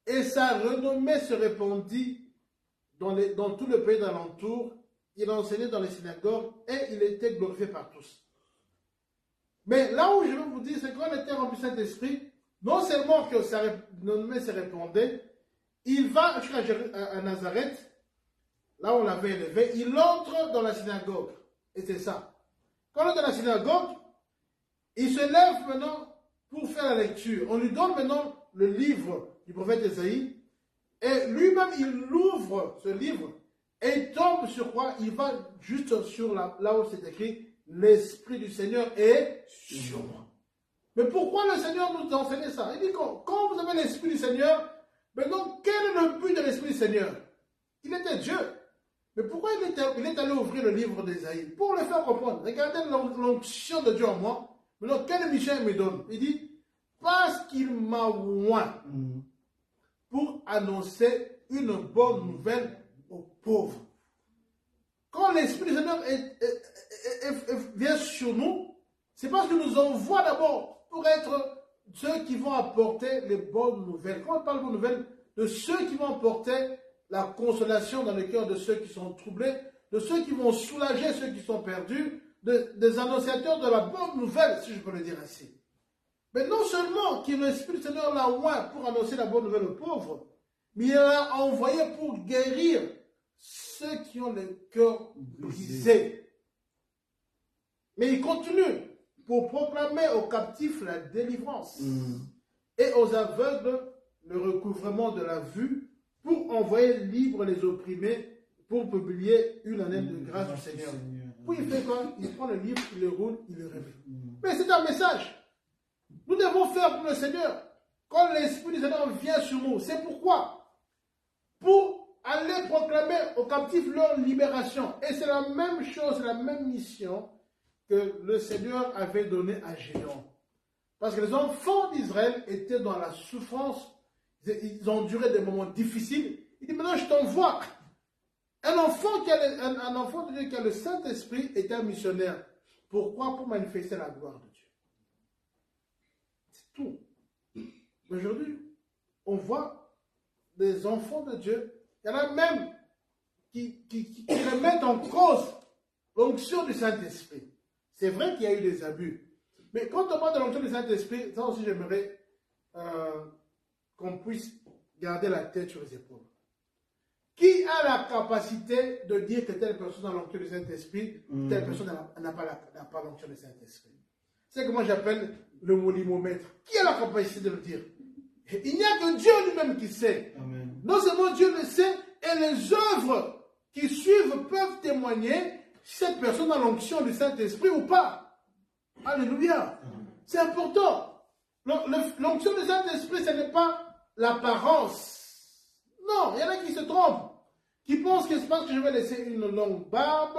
Et sa renommée se répandit dans tout le pays d'alentour. Il enseignait dans les synagogues et il était glorifié par tous. » Mais là où je veux vous dire, c'est qu'on était rempli de Saint-Esprit, non seulement que sa renommée se répandait, il va jusqu'à Nazareth, là où on l'avait élevé, il entre dans la synagogue. Et c'est ça. Quand on est dans la synagogue, il se lève maintenant pour faire la lecture. On lui donne maintenant le livre du prophète Ésaïe. Et lui-même, il ouvre ce livre et il tombe sur quoi? Il va juste sur là où c'est écrit « L'Esprit du Seigneur est sur moi ». Mais pourquoi le Seigneur nous enseigne ça? Il dit que quand vous avez l'Esprit du Seigneur, maintenant, quel est le but de l'Esprit du Seigneur? Il était Dieu. Mais pourquoi il est allé ouvrir le livre d'Ésaïe? Pour le faire comprendre. Regardez l'onction de Dieu en moi. Maintenant, quelle mission il me donne? Il dit, parce qu'il m'a oint pour annoncer une bonne nouvelle aux pauvres. Quand l'Esprit du Seigneur vient sur nous, c'est parce qu'il nous envoie d'abord pour être ceux qui vont apporter les bonnes nouvelles. Quand on parle de bonnes nouvelles, de ceux qui vont apporter la consolation dans le cœur de ceux qui sont troublés, de ceux qui vont soulager ceux qui sont perdus, des annonciateurs de la bonne nouvelle, si je peux le dire ainsi. Mais non seulement que l'Esprit du Seigneur l'a oint pour annoncer la bonne nouvelle aux pauvres, mais il l'a envoyé pour guérir ceux qui ont le cœur brisé. Mais il continue pour proclamer aux captifs la délivrance et aux aveugles le recouvrement de la vue, pour envoyer libres les opprimés, pour publier une année de grâce du Seigneur. Puis il fait quoi? Il prend le livre, il le roule, il le remet. Mais c'est un message. Nous devons faire pour le Seigneur. Quand l'Esprit du Seigneur vient sur nous, c'est pourquoi? Pour aller proclamer aux captifs leur libération. Et c'est la même chose, la même mission que le Seigneur avait donnée à Gédéon. Parce que les enfants d'Israël étaient dans la souffrance. Ils ont enduré des moments difficiles. Il dit, maintenant je t'envoie. Un enfant de Dieu qui a le Saint-Esprit est un missionnaire. Pourquoi? Pour manifester la gloire de Dieu. C'est tout. Aujourd'hui, on voit des enfants de Dieu. Il y en a même qui remettent en cause l'onction du Saint-Esprit. C'est vrai qu'il y a eu des abus. Mais quand on parle de l'onction du Saint-Esprit, ça aussi j'aimerais qu'on puisse garder la tête sur les épaules. Qui a la capacité de dire que telle personne a l'onction du Saint-Esprit, telle personne n'a pas l'onction du Saint-Esprit? C'est que moi j'appelle le molimomètre. Qui a la capacité de le dire? Il n'y a que Dieu lui-même qui sait. Amen. Non seulement Dieu le sait, et les œuvres qui suivent peuvent témoigner si cette personne a l'onction du Saint-Esprit ou pas. Alléluia. C'est important. L'onction du Saint-Esprit, ce n'est pas l'apparence. Non, il y en a qui se trompent, qui pensent que c'est parce que je vais laisser une longue barbe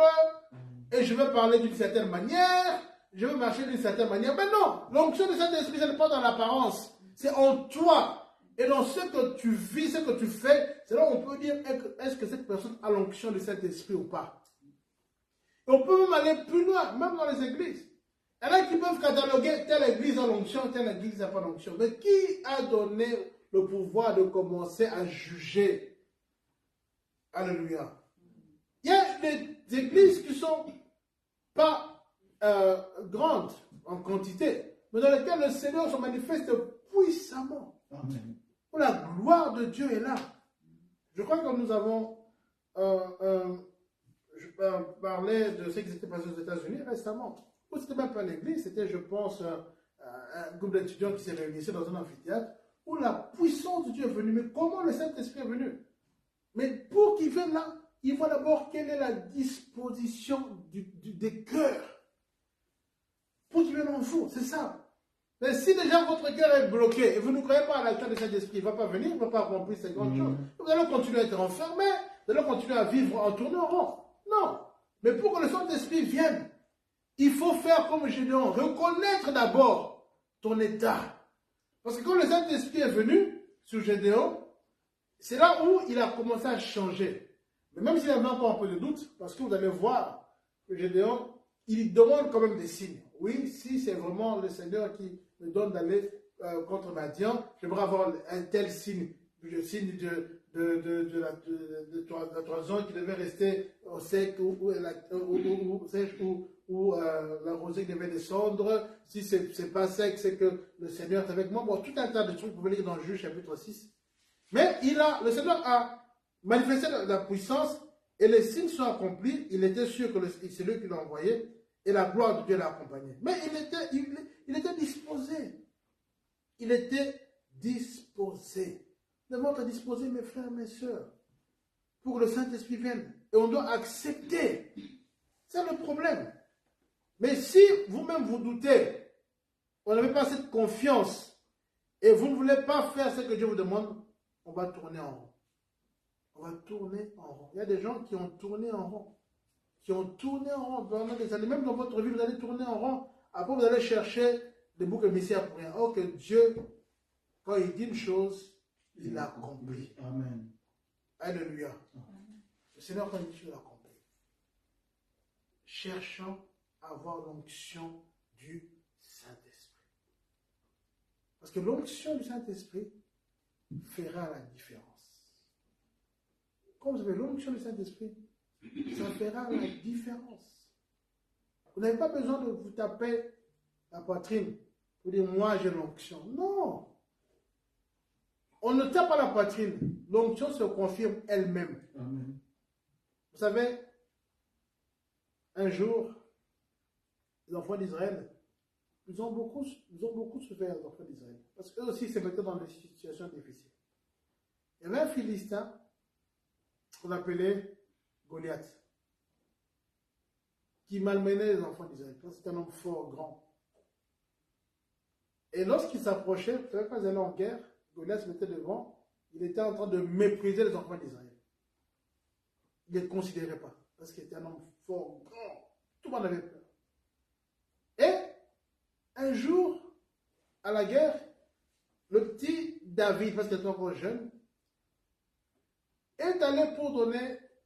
et je vais parler d'une certaine manière, je vais marcher d'une certaine manière. Mais non, l'onction du Saint-Esprit, ce n'est pas dans l'apparence, c'est en toi. Et dans ce que tu vis, ce que tu fais, c'est là où on peut dire est-ce que cette personne a l'onction du Saint-Esprit ou pas. Et on peut même aller plus loin, même dans les églises. Il y en a qui peuvent cataloguer telle église a l'onction, telle église n'a pas l'onction. Mais qui a donné le pouvoir de commencer à juger? Alléluia. Il y a des églises qui ne sont pas grandes en quantité, mais dans lesquelles le Seigneur se manifeste puissamment. Amen. Où la gloire de Dieu est là. Je crois que nous avons je parlais de ce qui s'était passé aux États-Unis récemment. Où c'était même pas l'église, c'était, je pense, un groupe d'étudiants qui s'est réuni dans un amphithéâtre, où la puissance de Dieu est venue. Mais comment le Saint-Esprit est venu? Mais pour qu'il vienne là, il voit d'abord quelle est la disposition des cœurs. Pour qu'il vienne en vous, c'est ça. Mais si déjà votre cœur est bloqué et vous ne croyez pas à l'action de Saint-Esprit, il ne va pas venir, il ne va pas accomplir ces grandes choses. Vous allez continuer à être enfermé, vous allez continuer à vivre en tournant rond. Non. Mais pour que le Saint-Esprit vienne, il faut faire comme Gédéon, reconnaître d'abord ton état. Parce que quand le Saint-Esprit est venu sur Gédéon, c'est là où il a commencé à changer. Mais même s'il y avait encore un peu de doute, parce que vous allez voir que Gédéon, il demande quand même des signes. Oui, si c'est vraiment le Seigneur qui me donne d'aller contre Madian, j'aimerais avoir un tel signe, le signe de la toison qui devait rester au sec ou la rosée devait descendre. Si ce n'est pas sec, c'est que le Seigneur est avec moi. Bon, tout un tas de trucs, vous pouvez lire dans Juge chapitre 6. Mais le Seigneur a manifesté la puissance et les signes sont accomplis. Il était sûr que c'est lui qui l'a envoyé et la gloire de Dieu l'a accompagné. Mais il était disposé. Il était disposé. Nous devons être disposés, mes frères, mes sœurs, pour que le Saint-Esprit vienne. Et on doit accepter. C'est le problème. Mais si vous-même vous doutez, on n'avez pas cette confiance, et vous ne voulez pas faire ce que Dieu vous demande, on va tourner en rond. On va tourner en rond. Il y a des gens qui ont tourné en rond. Qui ont tourné en rond pendant des années. Même dans votre vie, vous allez tourner en rond. Après, vous allez chercher des boucs émissaires pour rien. Or que Dieu, quand il dit une chose, il l'accomplit. Amen. Alléluia. Le Seigneur, quand il dit, il l'accomplit. Cherchons à avoir l'onction du Saint-Esprit. Parce que l'onction du Saint-Esprit fera la différence. Quand vous avez l'onction du Saint-Esprit, ça fera la différence. Vous n'avez pas besoin de vous taper la poitrine pour dire moi j'ai l'onction. Non. On ne tape pas la poitrine. L'onction se confirme elle-même. Amen. Vous savez, un jour, les enfants d'Israël, ils ont beaucoup souffert, les enfants d'Israël. Parce qu'eux aussi se mettaient dans des situations difficiles. Il y avait un Philistin qu'on appelait Goliath, qui malmenait les enfants d'Israël. C'était un homme fort, grand. Et lorsqu'il s'approchait, vous savez, quand ils allaient en guerre, Goliath se mettait devant, il était en train de mépriser les enfants d'Israël. Il ne les considérait pas, parce qu'il était un homme fort, grand. Tout le monde avait peur. Et un jour, à la guerre, le petit David, parce qu'il était encore jeune, est allé pour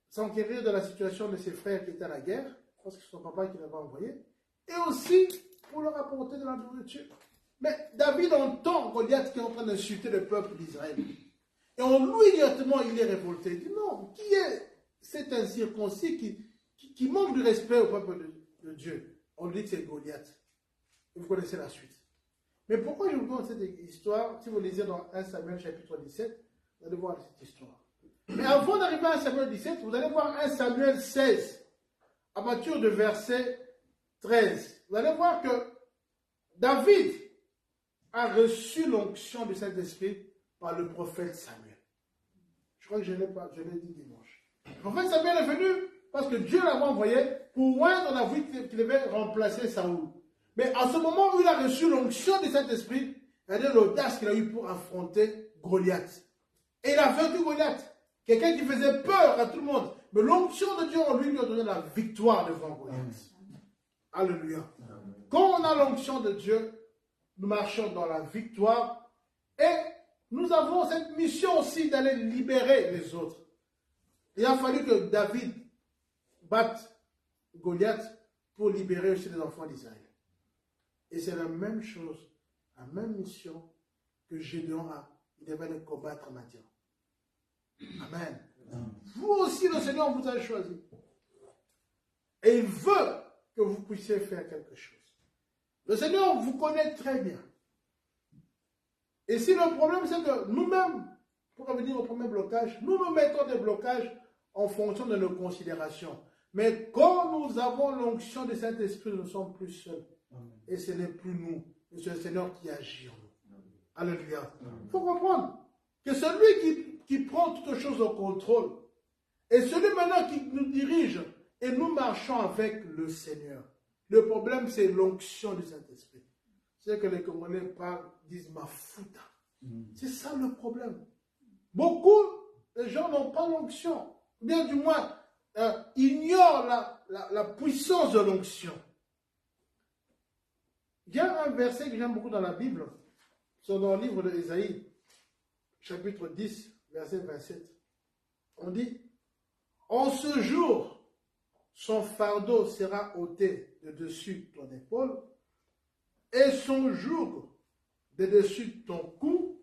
s'enquérir de la situation de ses frères qui étaient à la guerre, parce que c'est son papa qui l'avait envoyé, et aussi pour leur apporter de la nourriture. Mais David entend Goliath qui est en train d'insulter le peuple d'Israël. Et en lui, directement, il est révolté. Il dit non, qui est cet incirconcis qui manque de respect au peuple de Dieu? On lui dit que c'est Goliath. Et vous connaissez la suite. Mais pourquoi je vous donne cette histoire? Si vous lisez dans 1 Samuel chapitre 17, Vous allez voir cette histoire. Mais avant d'arriver à 1 Samuel 17, vous allez voir 1 Samuel 16, à partir de verset 13. Vous allez voir que David a reçu l'onction du Saint-Esprit par le prophète Samuel. Je crois que je l'ai dit dimanche. Le prophète Samuel est venu parce que Dieu l'avait envoyé pour oindre David qui devait remplacer Saoul. Mais à ce moment où il a reçu l'onction du Saint-Esprit, il a dit l'audace qu'il a eu pour affronter Goliath. Et il a vaincu Goliath. Quelqu'un qui faisait peur à tout le monde. Mais l'onction de Dieu en lui a donné la victoire devant Goliath. Alléluia. Quand on a l'onction de Dieu, nous marchons dans la victoire et nous avons cette mission aussi d'aller libérer les autres. Il a fallu que David batte Goliath pour libérer aussi les enfants d'Israël. Et c'est la même chose, la même mission que Gédéon a. Il devait aller combattre Madian. Amen. Vous aussi, le Seigneur vous a choisi. Et il veut que vous puissiez faire quelque chose. Le Seigneur vous connaît très bien. Et si le problème, c'est que nous-mêmes, pour revenir au premier blocage, nous nous mettons des blocages en fonction de nos considérations. Mais quand nous avons l'onction du Saint-Esprit, nous ne sommes plus seuls. Et ce n'est plus nous, mais c'est le Seigneur qui agit en nous. Alléluia. Il faut comprendre que celui qui prend toutes choses au contrôle est celui maintenant qui nous dirige et nous marchons avec le Seigneur. Le problème, c'est l'onction du Saint-Esprit. C'est que les Congolais disent ma fouta. C'est ça le problème. Beaucoup de gens n'ont pas l'onction. Bien du moins, ignorent la puissance de l'onction. Il y a un verset que j'aime beaucoup dans la Bible, c'est dans le livre de Ésaïe, chapitre 10, verset 27. On dit, en ce jour, son fardeau sera ôté de dessus ton épaule, et son joug de dessus ton cou,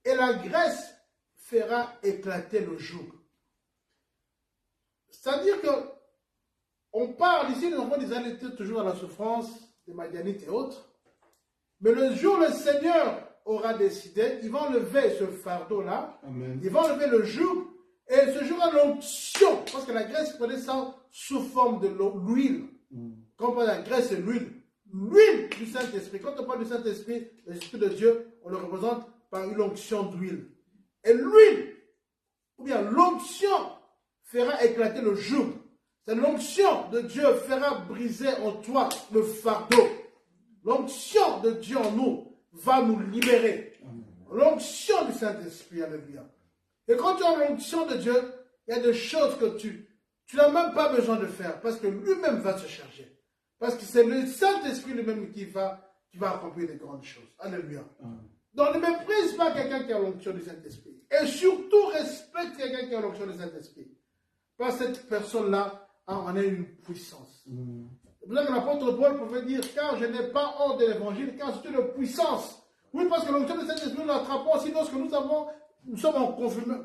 et la graisse fera éclater le joug. C'est-à-dire que on parle ici, les enfants d'Israël étaient toujours dans la souffrance, des Madianites et autres. Mais le jour où le Seigneur aura décidé, il va enlever ce fardeau-là, il va enlever le joug, et ce jour-là, l'onction, parce que la graisse prenait ça sous forme de l'huile. Quand on parle de la graisse, c'est l'huile. L'huile du Saint-Esprit. Quand on parle du Saint-Esprit, l'Esprit de Dieu, on le représente par une onction d'huile. Et l'huile, ou bien l'onction, fera éclater le joug. C'est l'onction de Dieu fera briser en toi le fardeau. L'onction de Dieu en nous va nous libérer. L'onction du Saint-Esprit, alléluia. Et quand tu as l'onction de Dieu, il y a des choses que tu n'as même pas besoin de faire parce que lui-même va se charger. Parce que c'est le Saint-Esprit lui-même qui va accomplir des grandes choses. Alléluia. Donc ne méprise pas quelqu'un qui a l'onction du Saint-Esprit. Et surtout respecte quelqu'un qui a l'onction du Saint-Esprit. Parce que cette personne-là en a une puissance. C'est pour ça que l'apôtre Paul pouvait dire, car je n'ai pas honte de l'évangile, car c'est une puissance. Oui, parce que l'onction du Saint-Esprit, nous l'attrapons aussi lorsque nous sommes en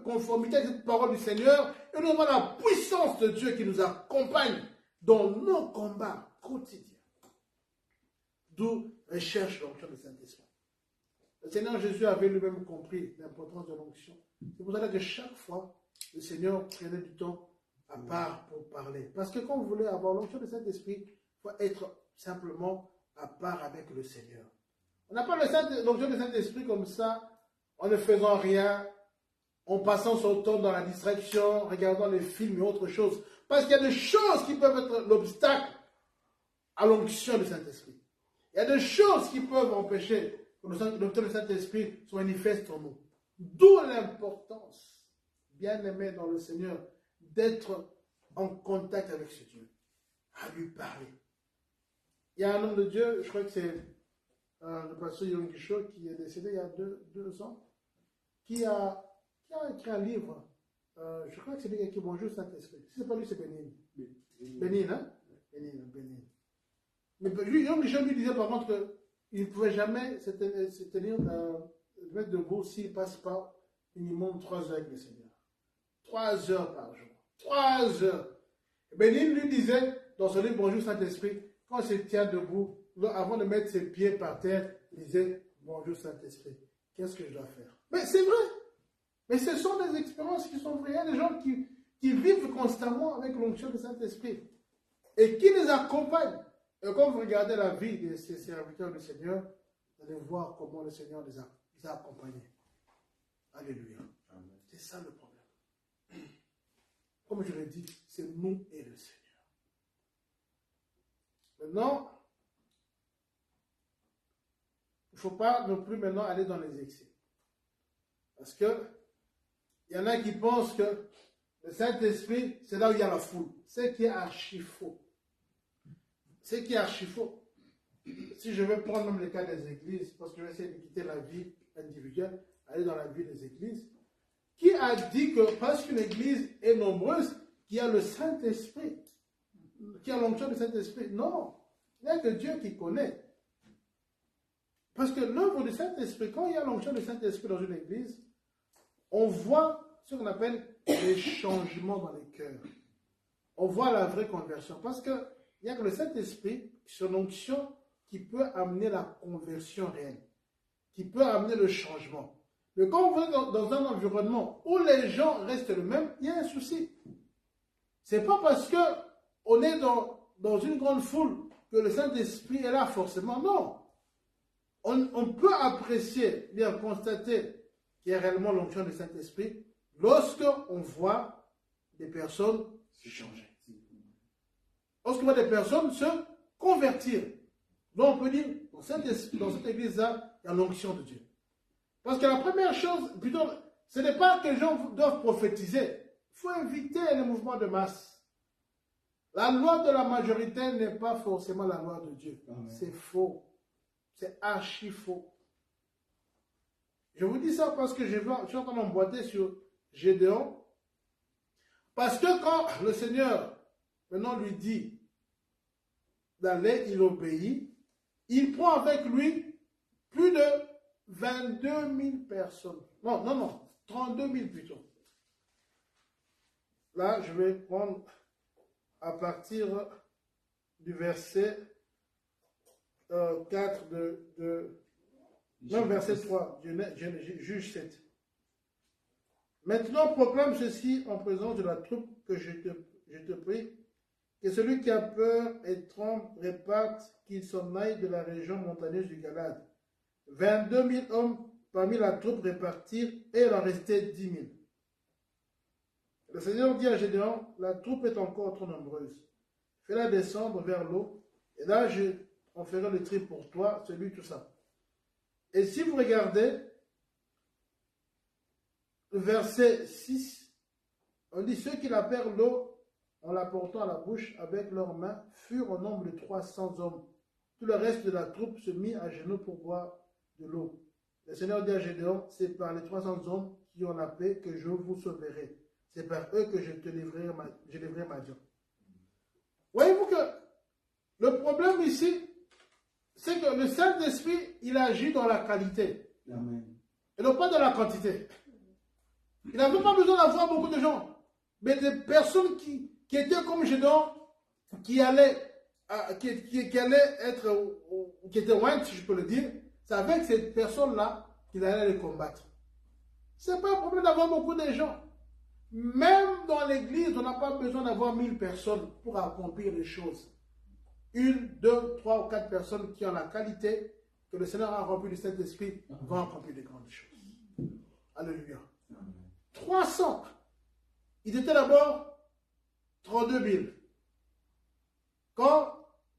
conformité avec cette parole du Seigneur, et nous avons la puissance de Dieu qui nous accompagne dans nos combats quotidiens. D'où recherche l'onction du Saint-Esprit. Le Seigneur Jésus avait lui-même compris l'importance de l'onction. C'est pour ça que chaque fois, le Seigneur prenait du temps à part pour parler. Parce que quand vous voulez avoir l'onction du Saint-Esprit, il faut être simplement à part avec le Seigneur. On n'a pas l'onction du Saint-Esprit comme ça, en ne faisant rien, en passant son temps dans la distraction, regardant les films et autre chose. Parce qu'il y a des choses qui peuvent être l'obstacle à l'onction du Saint-Esprit. Il y a des choses qui peuvent empêcher que l'onction du Saint-Esprit soit manifeste en nous. D'où l'importance, bien aimé dans le Seigneur, d'être en contact avec ce Dieu, à lui parler. Il y a un homme de Dieu, je crois que c'est le pasteur Yonggi Cho qui est décédé il y a deux ans, qui a écrit un livre. Je crois que c'est lui qui bonjour Saint-Esprit. Si ce n'est pas lui, c'est Bénin. Bénin, hein? Bénin. Mais lui, Yonggi Cho lui disait par contre qu'il ne pouvait jamais se tenir, mettre debout s'il ne passe pas minimum 3 heures avec le Seigneur. 3 heures par jour. 3 heures. Bénin lui disait dans son livre Bonjour Saint-Esprit, quand il se tient debout, avant de mettre ses pieds par terre, il disait Bonjour Saint-Esprit, qu'est-ce que je dois faire? Mais c'est vrai. Mais ce sont des expériences qui sont vraies. Il y a des gens qui vivent constamment avec l'onction du Saint-Esprit et qui les accompagnent. Et quand vous regardez la vie de ces serviteurs du Seigneur, vous allez voir comment le Seigneur les a accompagnés. Alléluia. C'est ça le problème. Comme je l'ai dit, c'est nous et le Seigneur. Maintenant, il ne faut pas non plus maintenant aller dans les excès. Parce que il y en a qui pensent que le Saint-Esprit, c'est là où il y a la foule. C'est qui est archi faux. C'est qui est archi faux. Si je vais prendre même le cas des églises, parce que je vais essayer de quitter la vie individuelle, aller dans la vie des églises, qui a dit que parce qu'une église est nombreuse, qu'il y a le Saint-Esprit, qu'il y a l'onction du Saint-Esprit? Non, il n'y a que Dieu qui connaît. Parce que l'œuvre du Saint-Esprit, quand il y a l'onction du Saint-Esprit dans une église, on voit ce qu'on appelle les changements dans les cœurs. On voit la vraie conversion. Parce qu'il n'y a que le Saint-Esprit, son onction, qui peut amener la conversion réelle, qui peut amener le changement. Mais quand vous êtes dans un environnement où les gens restent les mêmes, il y a un souci. Ce n'est pas parce qu'on est dans une grande foule que le Saint-Esprit est là forcément. Non. On peut apprécier, bien constater qu'il y a réellement l'onction du Saint-Esprit lorsqu'on voit des personnes changer. Lorsqu'on voit des personnes se convertir. Donc on peut dire, dans cette église-là, il y a l'onction de Dieu. Parce que la première chose, plutôt, ce n'est pas que les gens doivent prophétiser. Il faut éviter les mouvements de masse. La loi de la majorité n'est pas forcément la loi de Dieu. C'est faux. C'est archi faux. Je vous dis ça parce que je suis en train d'emboîter sur Gédéon. Parce que quand le Seigneur maintenant lui dit d'aller, il obéit. Il prend avec lui plus de 22 000 personnes. Non, 32 000 plutôt. Là, je vais prendre à partir du verset 4 non, verset 3, juge 7. Maintenant, proclame ceci en présence de la troupe que je te prie, que celui qui a peur et tremble réparte, qu'il s'en aille de la région montagneuse du Galade. 22 000 hommes parmi la troupe répartirent et il en restait 10 000. Le Seigneur dit à Gédéon, la troupe est encore trop nombreuse. Fais-la descendre vers l'eau, et là on fera le tri pour toi, celui, tout ça. Et si vous regardez le verset 6, on dit ceux qui la perdent l'eau en la portant à la bouche avec leurs mains furent au nombre de 300 hommes. Tout le reste de la troupe se mit à genoux pour boire de l'eau. Le Seigneur dit à Gédéon, c'est par les 300 hommes qui ont la paix que je vous sauverai. C'est par eux que je livrerai Madian. Voyez-vous que le problème ici, c'est que le Saint-Esprit, il agit dans la qualité. Amen. Et non pas dans la quantité. Il n'avait pas besoin d'avoir beaucoup de gens. Mais des personnes qui étaient comme Gédéon, qui allaient être, qui étaient loin, si je peux le dire, c'est avec ces personnes-là qu'il allait les combattre. Ce n'est pas un problème d'avoir beaucoup de gens. Même dans l'église, on n'a pas besoin d'avoir 1000 personnes pour accomplir les choses. 1, 2, 3 ou 4 personnes qui ont la qualité que le Seigneur a rempli du Saint-Esprit vont accomplir de grandes choses. Alléluia. 300. Ils étaient d'abord 32 000. Quand,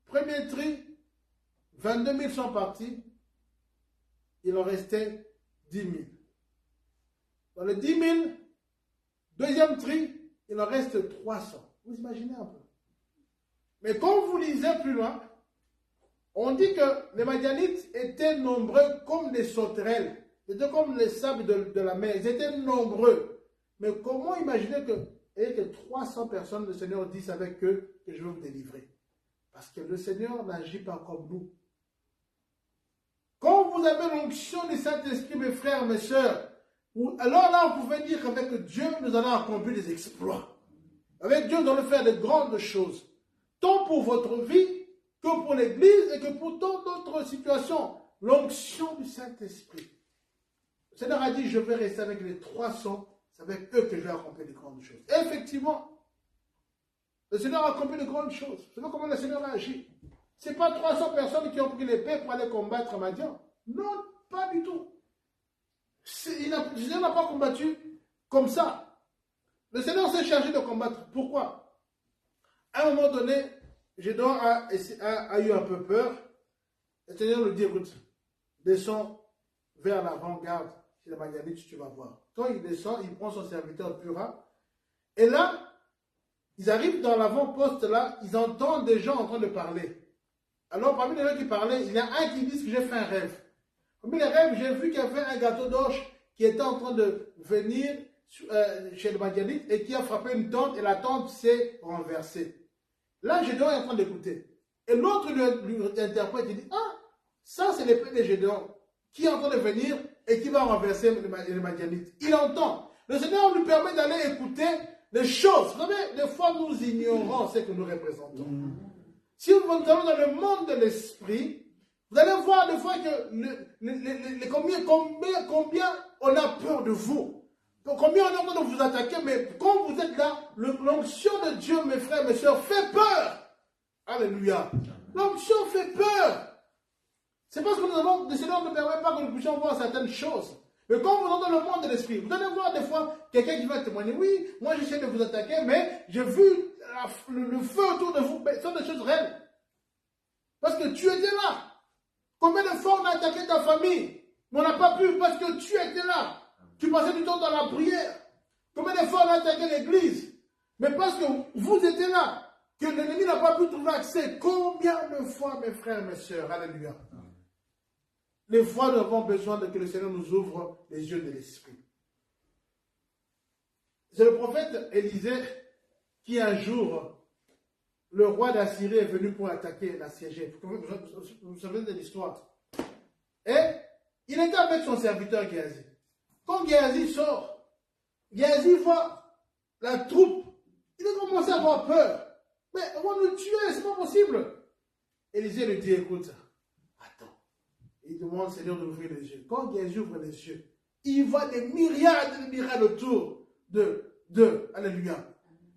premier tri, 22 000 sont partis, il en restait 10 000. Dans les 10 000, deuxième tri, il en reste 300. Vous imaginez un peu. Mais quand vous lisez plus loin, on dit que les Madianites étaient nombreux comme des sauterelles. C'était comme les sables de la mer. Ils étaient nombreux. Mais comment imaginer que 300 personnes, le Seigneur dit avec eux que je vais vous délivrer? Parce que le Seigneur n'agit pas comme nous. Quand vous avez l'onction du Saint-Esprit, mes frères, mes sœurs, alors là, vous pouvez dire qu'avec Dieu, nous allons accomplir des exploits. Avec Dieu, nous allons faire de grandes choses. Tant pour votre vie, que pour l'Église et que pour tant d'autres situations. L'onction du Saint-Esprit. Le Seigneur a dit, je vais rester avec les 300, c'est avec eux que je vais accomplir de grandes choses. Et effectivement, le Seigneur a accompli de grandes choses. Vous savez comment le Seigneur a agi? Ce n'est pas 300 personnes qui ont pris l'épée pour aller combattre Madian. Non, pas du tout. Le Seigneur n'a pas combattu comme ça. Le Seigneur s'est chargé de combattre. Pourquoi? À un moment donné, Gédéon a eu un peu peur. Le Seigneur lui dit, écoute, descends vers l'avant-garde chez les Madianites, tu vas voir. Quand il descend, il prend son serviteur Pura. Et là, ils arrivent dans l'avant-poste là, ils entendent des gens en train de parler. Alors, parmi les gens qui parlaient, il y a un qui dit que j'ai fait un rêve. Parmi les rêves, j'ai vu qu'il y avait un gâteau d'orge qui était en train de venir chez le Madianite et qui a frappé une tente et la tente s'est renversée. Là, Gédéon est en train d'écouter. Et l'autre lui interprète et dit, ah, ça c'est l'épée de Gédéon qui est en train de venir et qui va renverser les Madianites. Il entend. Le Seigneur lui permet d'aller écouter les choses. Vous savez, des fois nous ignorons ce que nous représentons. Si nous allons dans le monde de l'esprit, vous allez voir des fois que combien on a peur de vous. Combien on est en train de vous attaquer, mais quand vous êtes là, l'onction de Dieu, mes frères, mes soeurs, fait peur. Alléluia. L'onction fait peur. C'est parce que le Seigneur ne permet pas que nous puissions voir certaines choses. Mais quand vous êtes dans le monde de l'esprit, vous allez voir des fois quelqu'un qui va témoigner, oui, moi j'essaie de vous attaquer, mais j'ai vu le feu autour de vous. Ce sont des choses réelles. Parce que tu étais là. Combien de fois on a attaqué ta famille, mais on n'a pas pu parce que tu étais là. Tu passais du temps dans la prière. Combien de fois on a attaqué l'église, mais parce que vous étiez là, que l'ennemi n'a pas pu trouver accès. Combien de fois, mes frères, mes soeurs, alléluia. Les fois, nous avons besoin que le Seigneur nous ouvre les yeux de l'esprit. C'est le prophète Élisée qui un jour, le roi d'Assyrie est venu pour attaquer, l'assiéger. Vous vous souvenez de l'histoire. Et il était avec son serviteur Géasi. Quand Géasi sort, Géasi voit la troupe. Il a commencé à avoir peur. Mais on va nous tuer, c'est pas possible. Élisée lui dit, écoute, attends. Il demande au Seigneur d'ouvrir les yeux. Quand Géasi ouvre les yeux, il voit des myriades de miracles autour d'eux. Alléluia.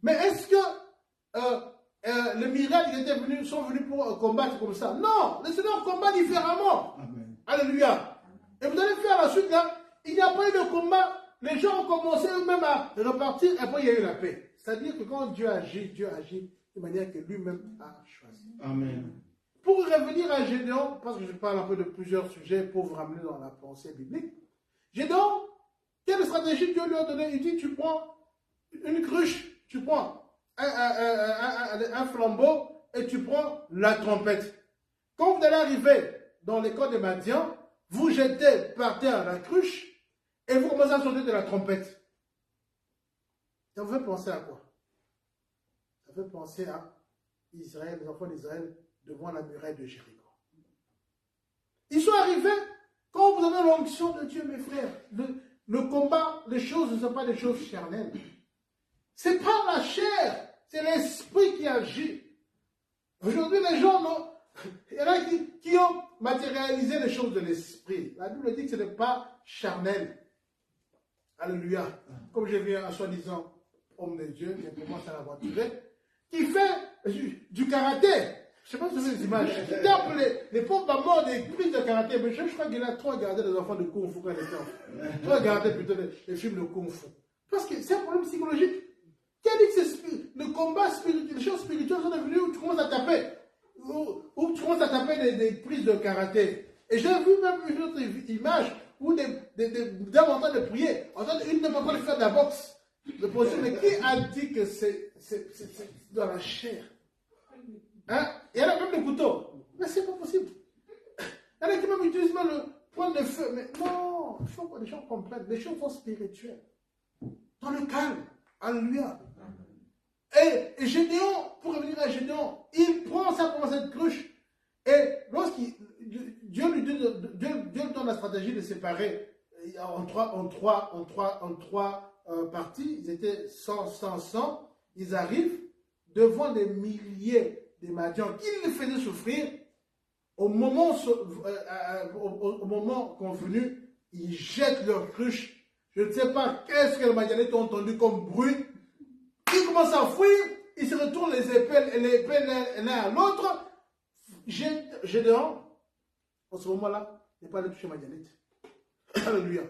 Mais est-ce que les miracles sont venus pour combattre comme ça? Non, le Seigneur combat différemment. Amen. Alléluia. Et vous allez faire la suite là, il n'y a pas eu de combat. Les gens ont commencé eux-mêmes à repartir et après il y a eu la paix. C'est-à-dire que quand Dieu agit de manière que lui-même a choisi. Amen. Pour revenir à Gédéon, parce que je parle un peu de plusieurs sujets pour vous ramener dans la pensée biblique. Gédéon, quelle stratégie Dieu lui a donné? Il dit, tu prends une cruche, tu prends un flambeau et tu prends la trompette. Quand vous allez arriver dans les camps de Madian, vous jetez par terre la cruche et vous commencez à sauter de la trompette. Ça vous fait penser à quoi? Ça fait penser à Israël, les enfants d'Israël devant la muraille de Jéricho. Ils sont arrivés, quand vous avez l'onction de Dieu, mes frères, le combat, les choses ne sont pas des choses charnelles. Ce n'est pas la chair, c'est l'esprit qui agit. Aujourd'hui, les gens, non, il y en a qui ont matérialisé les choses de l'esprit. La Bible dit que ce n'est pas charnel. Alléluia. Comme j'ai vu un soi-disant homme de Dieu, j'ai commencé à l'aventurer, qui fait du karaté. Je ne sais pas si vous avez des images. Il tape les pauvres mamans des prises de karaté. Mais je crois qu'il a trop regardé les enfants de Kung Fu quand il était enfant. Trop regardé plutôt les films de Kung Fu. Parce que c'est un problème psychologique. Qui a dit que c'est le combat spirituel, les choses spirituelles sont devenues où tu commences à taper. Où tu commences à taper des prises de karaté. Et j'ai vu même une autre image où des dames en train de prier. Une dame en train de faire de la boxe. Le procès, mais qui a dit que c'est dans la chair? Hein? Il y en a même des couteaux. Mais c'est pas possible. Il y en a qui même utilisent même le point de feu. Mais non, il faut que les gens comprennent. Les choses sont spirituelles. Dans le calme. Alléluia. Et Gédéon, pour revenir à Gédéon, il prend cette cruche. Et lorsqu'il Dieu lui donne la stratégie de séparer en trois parties. Ils étaient 100. Ils arrivent devant des milliers de Madians qui les faisaient souffrir. Au moment convenu, ils jettent leurs cruches. Je ne sais pas qu'est-ce que les Madianites ont entendu comme bruit. Ils commencent à fuir, ils se retournent les épées l'un à l'autre. Gédéon, en ce moment-là, n'est pas allé toucher Madianite. Alléluia.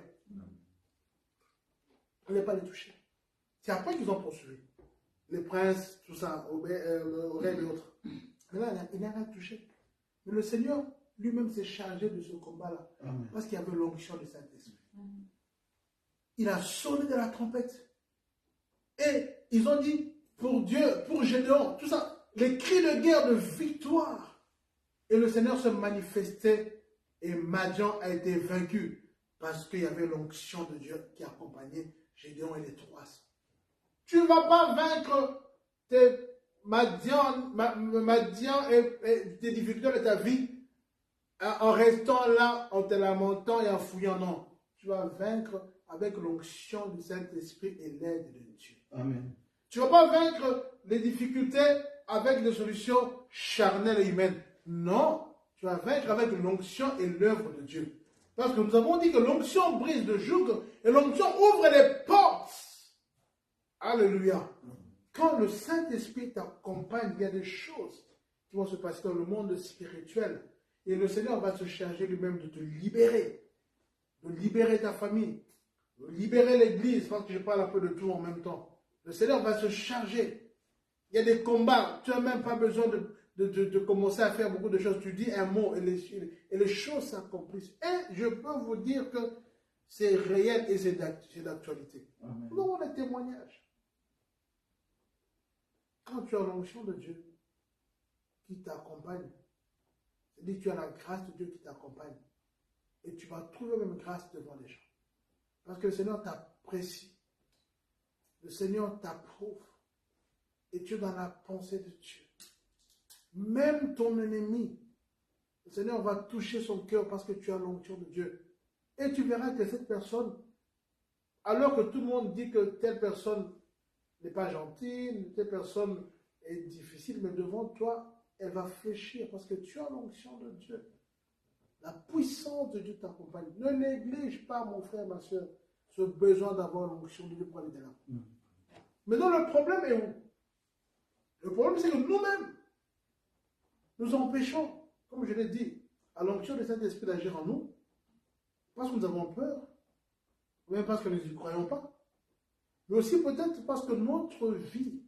Il n'est pas allé toucher. C'est après qu'ils ont poursuivi. Les princes, tout ça, Aurel et autres. Mais là, il n'a rien touché. Mais le Seigneur lui-même s'est chargé de ce combat-là. Parce qu'il y avait l'onction du Saint-Esprit. Il a sonné de la trompette. Et ils ont dit, pour Dieu, pour Gédéon, tout ça, les cris de guerre de victoire. Et le Seigneur se manifestait et Madian a été vaincu parce qu'il y avait l'onction de Dieu qui accompagnait Gédéon et les 300. Tu ne vas pas vaincre tes Madian et tes difficultés de ta vie en restant là, en te lamentant et en fouillant. Non, tu vas vaincre avec l'onction du Saint-Esprit et l'aide de Dieu. Amen. Tu ne vas pas vaincre les difficultés avec des solutions charnelles et humaines. Non, tu vas vaincre avec l'onction et l'œuvre de Dieu. Parce que nous avons dit que l'onction brise le joug et l'onction ouvre les portes. Alléluia. Quand le Saint-Esprit t'accompagne, il y a des choses qui vont se passer dans le monde spirituel. Et le Seigneur va se charger lui-même de te libérer. De libérer ta famille. De libérer l'église. Parce que je parle un peu de tout en même temps. Le Seigneur va se charger. Il y a des combats. Tu n'as même pas besoin de commencer à faire beaucoup de choses. Tu dis un mot et les choses s'accomplissent. Et je peux vous dire que c'est réel et c'est d'actualité. Nous avons des témoignages. Quand tu as l'onction de Dieu qui t'accompagne, c'est-à-dire que tu as la grâce de Dieu qui t'accompagne, et tu vas trouver même grâce devant les gens. Parce que le Seigneur t'apprécie, le Seigneur t'approuve, et tu es dans la pensée de Dieu. Même ton ennemi, le Seigneur va toucher son cœur parce que tu as l'onction de Dieu. Et tu verras que cette personne, alors que tout le monde dit que telle personne n'est pas gentille, telle personne est difficile, mais devant toi, elle va fléchir parce que tu as l'onction de Dieu. La puissance de Dieu t'accompagne. Ne néglige pas, mon frère, ma soeur, ce besoin d'avoir l'onction de Dieu pour aller de l'avant. Mais non, le problème est où? Le problème, c'est que nous-mêmes, nous empêchons, comme je l'ai dit, à l'onction du Saint-Esprit d'agir en nous, parce que nous avons peur, ou même parce que nous n'y croyons pas, mais aussi peut-être parce que notre vie,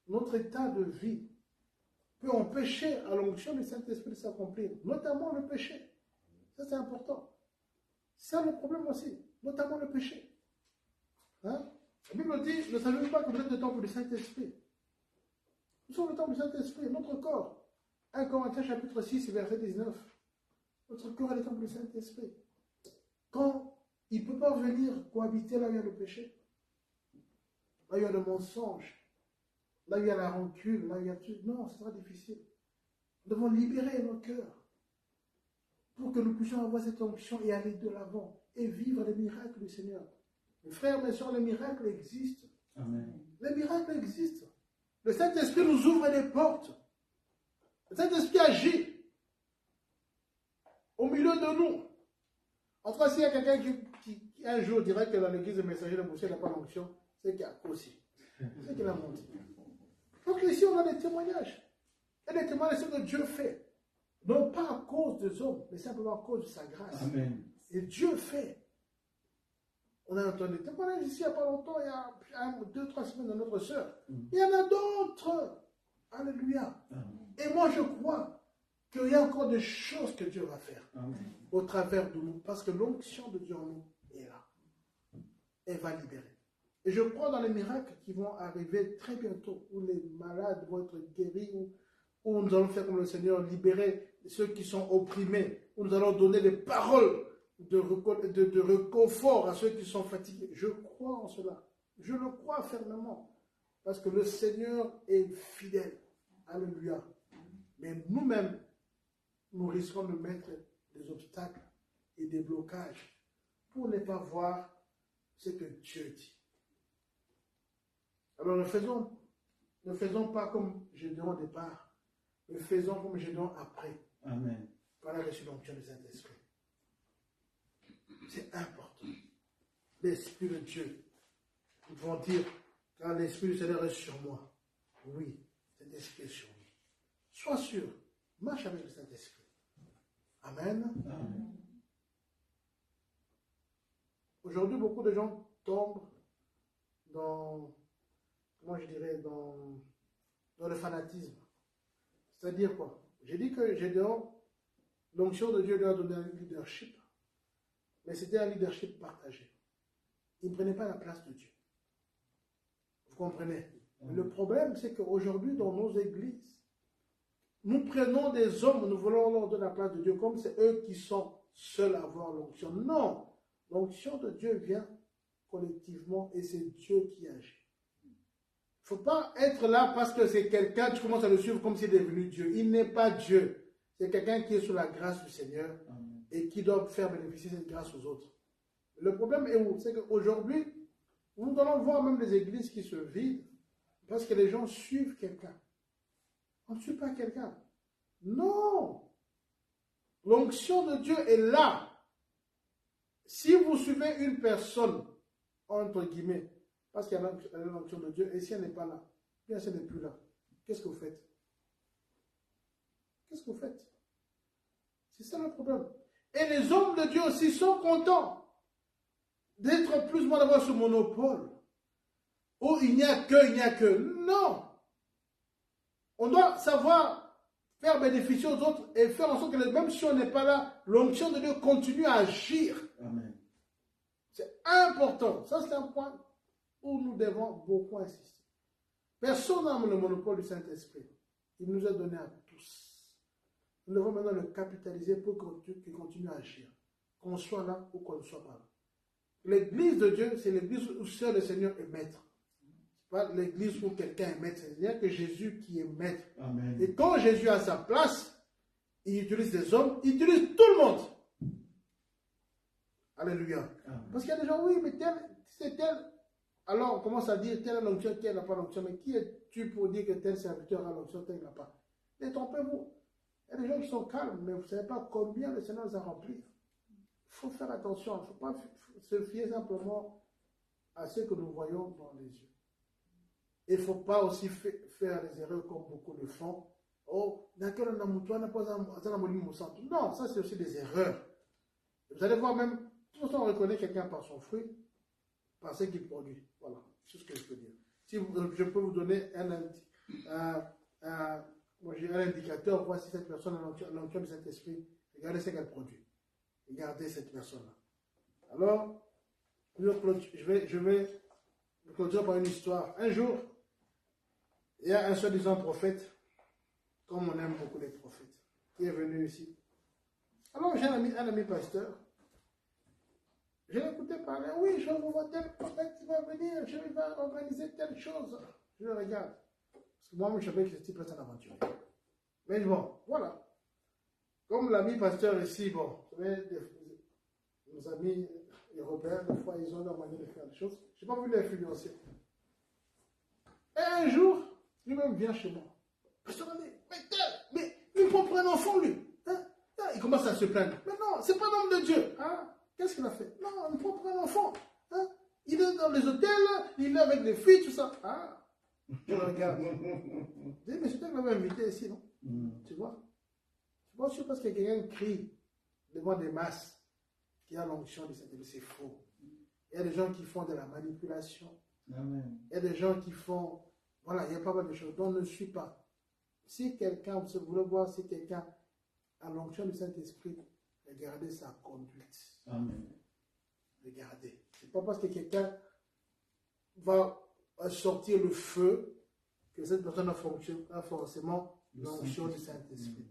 notre état de vie, peut empêcher à l'onction du Saint-Esprit de s'accomplir, notamment le péché. Ça, c'est important. C'est le problème aussi, notamment le péché. Hein? La Bible dit, ne savez-vous pas que vous êtes le temple du Saint-Esprit? Nous sommes le temple du Saint-Esprit, notre corps. 1 Corinthiens chapitre 6, verset 19. Notre corps est le temple du Saint-Esprit. Quand il ne peut pas venir cohabiter là où il y a le péché, là où il y a le mensonge, là où il y a la rancune, là où il y a tout. Non, c'est très difficile. Nous devons libérer nos cœurs pour que nous puissions avoir cette onction et aller de l'avant et vivre les miracles du Seigneur. Mes frères, mes soeurs, les miracles existent. Amen. Les miracles existent. Le Saint-Esprit nous ouvre les portes. Le Saint-Esprit agit au milieu de nous. En tout cas, s'il y a quelqu'un qui un jour dirait que dans l'église de messager de Moussé n'a pas l'onction, c'est qu'il y a aussi. C'est qu'il a menti. Donc ici, on a des témoignages. Et les témoignages, c'est ce que Dieu fait. Non pas à cause des hommes, mais simplement à cause de sa grâce. Amen. Et Dieu fait. On a entendu des témoignages ici il n'y a pas longtemps, il y a 2-3 semaines de notre sœur. Il y en a d'autres. Alléluia. Amen. Et moi, je crois qu'il y a encore des choses que Dieu va faire. Amen. Au travers de nous. Parce que l'onction de Dieu en nous est là. Elle va libérer. Et je crois dans les miracles qui vont arriver très bientôt, où les malades vont être guéris, où nous allons faire comme le Seigneur, libérer ceux qui sont opprimés, où nous allons donner des paroles de réconfort à ceux qui sont fatigués. Je crois en cela. Je le crois fermement. Parce que le Seigneur est fidèle. Alléluia. Mais nous-mêmes, nous risquons de mettre des obstacles et des blocages pour ne pas voir ce que Dieu dit. Alors ne faisons pas comme Gédéon au départ, mais faisons comme Gédéon après. Amen. Par la résurrection du Saint-Esprit. C'est important. L'Esprit de Dieu. Ils vont dire, car l'Esprit du Seigneur est sur moi. Oui, cet Esprit est sur lui. Sois sûr, marche avec le Saint-Esprit. Amen. Amen. Aujourd'hui, beaucoup de gens tombent dans, comment je dirais, dans le fanatisme. C'est-à-dire quoi? J'ai dit que Gédéon, l'onction de Dieu lui a donné un leadership, mais c'était un leadership partagé. Il ne prenait pas la place de Dieu. Vous comprenez? Mais le problème, c'est qu'aujourd'hui, dans nos églises, nous prenons des hommes, nous voulons leur donner la place de Dieu, comme c'est eux qui sont seuls à avoir l'onction. Non! L'onction de Dieu vient collectivement et c'est Dieu qui agit. Il ne faut pas être là parce que c'est quelqu'un, tu commences à le suivre comme s'il est devenu Dieu. Il n'est pas Dieu. C'est quelqu'un qui est sous la grâce du Seigneur et qui doit faire bénéficier cette grâce aux autres. Le problème est où? C'est qu'aujourd'hui, nous allons voir même des églises qui se vident parce que les gens suivent quelqu'un. On ne suit pas quelqu'un. Non! L'onction de Dieu est là. Si vous suivez une personne, entre guillemets, parce qu'il y a l'onction de Dieu, et si elle n'est pas là, bien si elle n'est plus là, qu'est-ce que vous faites? Qu'est-ce que vous faites? C'est ça le problème. Et les hommes de Dieu aussi sont contents d'être plus ou moins d'avoir ce monopole. Oh, il n'y a que. Non! On doit savoir faire bénéficier aux autres et faire en sorte que même si on n'est pas là, l'onction de Dieu continue à agir. Amen. C'est important. Ça, c'est un point où nous devons beaucoup insister. Personne n'a le monopole du Saint-Esprit. Il nous a donné à tous. Nous devons maintenant le capitaliser pour qu'il continue à agir. Qu'on soit là ou qu'on ne soit pas là. L'église de Dieu, c'est l'église où seul le Seigneur est maître. Ce n'est pas l'église où quelqu'un est maître. C'est-à-dire que Jésus qui est maître. Amen. Et quand Jésus a sa place, il utilise des hommes, il utilise tout le monde. Alléluia. Amen. Parce qu'il y a des gens, oui, mais c'est tel. Alors on commence à dire tel a l'onction, tel n'a pas l'onction. Mais qui es-tu pour dire que tel serviteur a l'onction, tel n'a pas? Détrompez-vous. Il y a des gens qui sont calmes, mais vous ne savez pas combien le Seigneur les a remplis. Il faut faire attention. Il ne faut pas se fier simplement à ce que nous voyons dans les yeux. Il ne faut pas aussi faire les erreurs comme beaucoup le font. Oh, d'accord, non, ça c'est aussi des erreurs. Vous allez voir même, de toute façon on reconnaît quelqu'un par son fruit, par ce qu'il produit. Voilà, c'est ce que je peux dire. Si je peux vous donner un indicateur, voici cette personne a l'onction de cet esprit, regardez ce qu'elle produit. Regardez cette personne-là. Alors, je vais clôturer par une histoire. Un jour, il y a un soi-disant prophète, comme on aime beaucoup les prophètes, qui est venu ici. Alors, j'ai un ami pasteur. Je l'ai écouté parler. Oui, je vous vois tel prophète qui va venir, je vais organiser telle chose. Je le regarde. Parce que moi-même, je savais que ce type est un aventurier. Mais bon, voilà. Comme l'ami pasteur ici, bon, vous savez, nos amis européens, des fois, ils ont leur manière de faire les choses. Je n'ai pas voulu l'influencer. Et un jour, lui-même vient chez moi. Pasteur, mais il prend pour un enfant, lui. Hein? Il commence à se plaindre. Mais non, c'est pas l'homme de Dieu. Hein? Qu'est-ce qu'il a fait? Non, il prend pour un enfant. Hein? Il est dans les hôtels, il est avec les filles, tout ça. Ah, je le regarde. Je dis, mais c'est toi qui m'avais invité ici, non? Tu vois? Je pense que parce que quelqu'un crie devant des masses qui a l'onction de Saint-Esprit, c'est faux. Il y a des gens qui font de la manipulation. Amen. Il y a des gens qui font... Voilà, il y a pas mal de choses. Donc, ne suis pas. Si quelqu'un, vous voulez voir si quelqu'un a l'onction du Saint-Esprit, regardez sa conduite. Amen. Regardez. Ce n'est pas parce que quelqu'un va sortir le feu que cette personne a forcément l'onction du Saint-Esprit.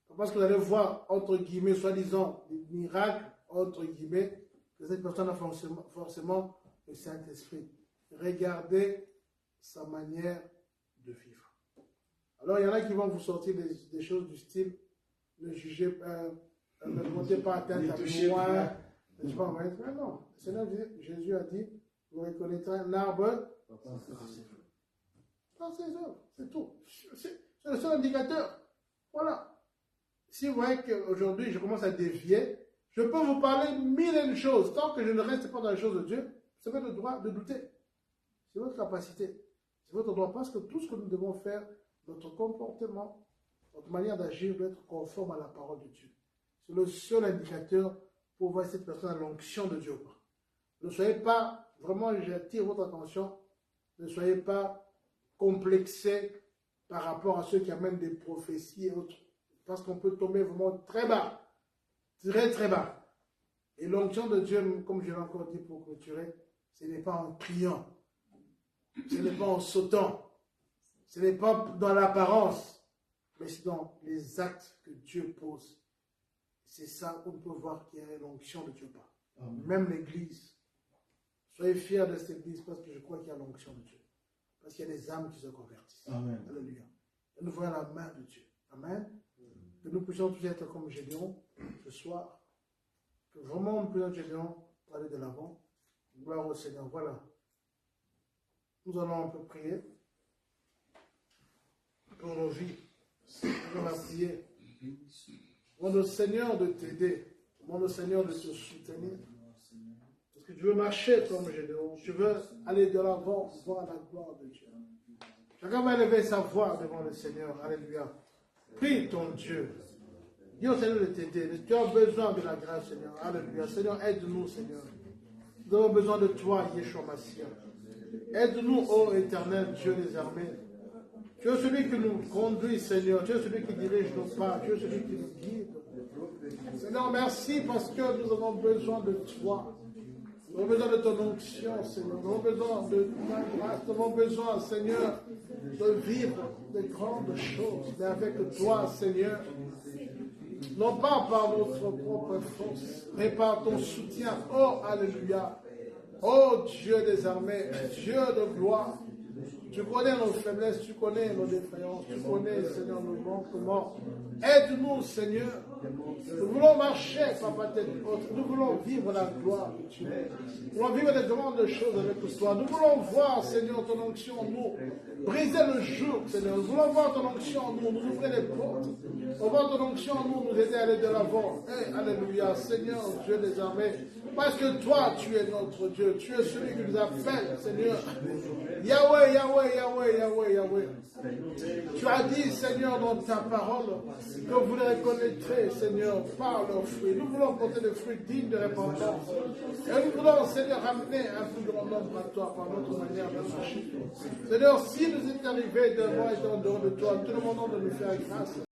Pas parce que vous allez voir, entre guillemets, soi-disant, des miracles, entre guillemets, que cette personne a forcément le Saint-Esprit. Regardez sa manière de vivre. Alors, il y en a qui vont vous sortir des choses du style, ne jugez pas, ne montez pas atteinte à moi. Mais non, le Seigneur Jésus a dit, vous reconnaîtrez un arbre par ses œuvres. C'est tout. C'est le seul indicateur. Voilà. Si vous voyez qu'aujourd'hui, je commence à dévier, Je peux vous parler mille et une choses. Tant que je ne reste pas dans les choses de Dieu, c'est votre droit de douter. C'est votre capacité. C'est votre droit. Parce que tout ce que nous devons faire, notre comportement, notre manière d'agir doit être conforme à la parole de Dieu. C'est le seul indicateur pour voir si cette personne a l'onction de Dieu. Ne soyez pas, vraiment, j'attire votre attention, ne soyez pas complexés par rapport à ceux qui amènent des prophéties et autres. Parce qu'on peut tomber vraiment très bas. Très très bas. Et l'onction de Dieu, comme je l'ai encore dit pour clôturer, ce n'est pas en criant, ce n'est pas en sautant, ce n'est pas dans l'apparence, mais c'est dans les actes que Dieu pose. C'est ça qu'on peut voir qu'il y a l'onction de Dieu pas. Même l'Église. Soyez fiers de cette Église parce que je crois qu'il y a l'onction de Dieu. Parce qu'il y a des âmes qui se convertissent. Amen. Alléluia. Et nous voyons la main de Dieu. Amen. Que nous puissions tous être comme Gédéon ce soir. Que vraiment nous puissions Gédéon pour aller de l'avant. Gloire au Seigneur. Voilà. Nous allons un peu prier pour nos vies. Nous allons prier. Demande au Seigneur de t'aider. Demande au Seigneur de te soutenir. Parce que tu veux marcher comme Gédéon. Tu veux aller de l'avant, voir la gloire de Dieu. Chacun va élever sa voix devant le Seigneur. Alléluia. Prie ton Dieu. Dis au Seigneur de t'aider. Tu as besoin de la grâce, Seigneur. Alléluia. Seigneur, aide-nous, Seigneur. Nous avons besoin de toi, Yeshua Mashiach. Aide-nous, ô éternel Dieu des armées. Tu es celui qui nous conduit, Seigneur. Tu es celui qui dirige nos pas. Tu es celui qui nous guide. Seigneur, merci parce que nous avons besoin de toi. Nous avons besoin de ton onction, Seigneur. Nous avons besoin de ta grâce. Nous avons besoin, Seigneur, de vivre des grandes choses. Mais avec toi, Seigneur, non pas par notre propre force, mais par ton soutien. Oh, alléluia. Oh, Dieu des armées, Dieu de gloire. Tu connais nos faiblesses, tu connais nos défaillances, tu connais, Seigneur, nos manquements. Aide-nous, Seigneur. Nous voulons marcher, Papa, tête haute. Nous voulons vivre la gloire de Dieu. Nous voulons vivre des grandes choses avec toi. Nous voulons voir, Seigneur, ton onction en nous. Briser le jour, Seigneur. Nous voulons voir ton onction en nous. Nous ouvrir les portes. Nous voulons voir ton onction en nous. Nous aider à aller de l'avant. Hey, alléluia. Seigneur, Dieu des armées. Parce que toi, tu es notre Dieu. Tu es celui qui nous appelle, Seigneur. Yahweh, Yahweh, Yahweh, Yahweh, Yahweh. Tu as dit, Seigneur, dans ta parole, que vous les reconnaîtrez, Seigneur, par leurs fruits. Nous voulons porter des fruits dignes de repentance. Et nous voulons, Seigneur, ramener un plus grand nombre à toi par notre manière de marcher. Seigneur, si nous est arrivé devant et en dehors de toi, nous te demandons de nous faire grâce.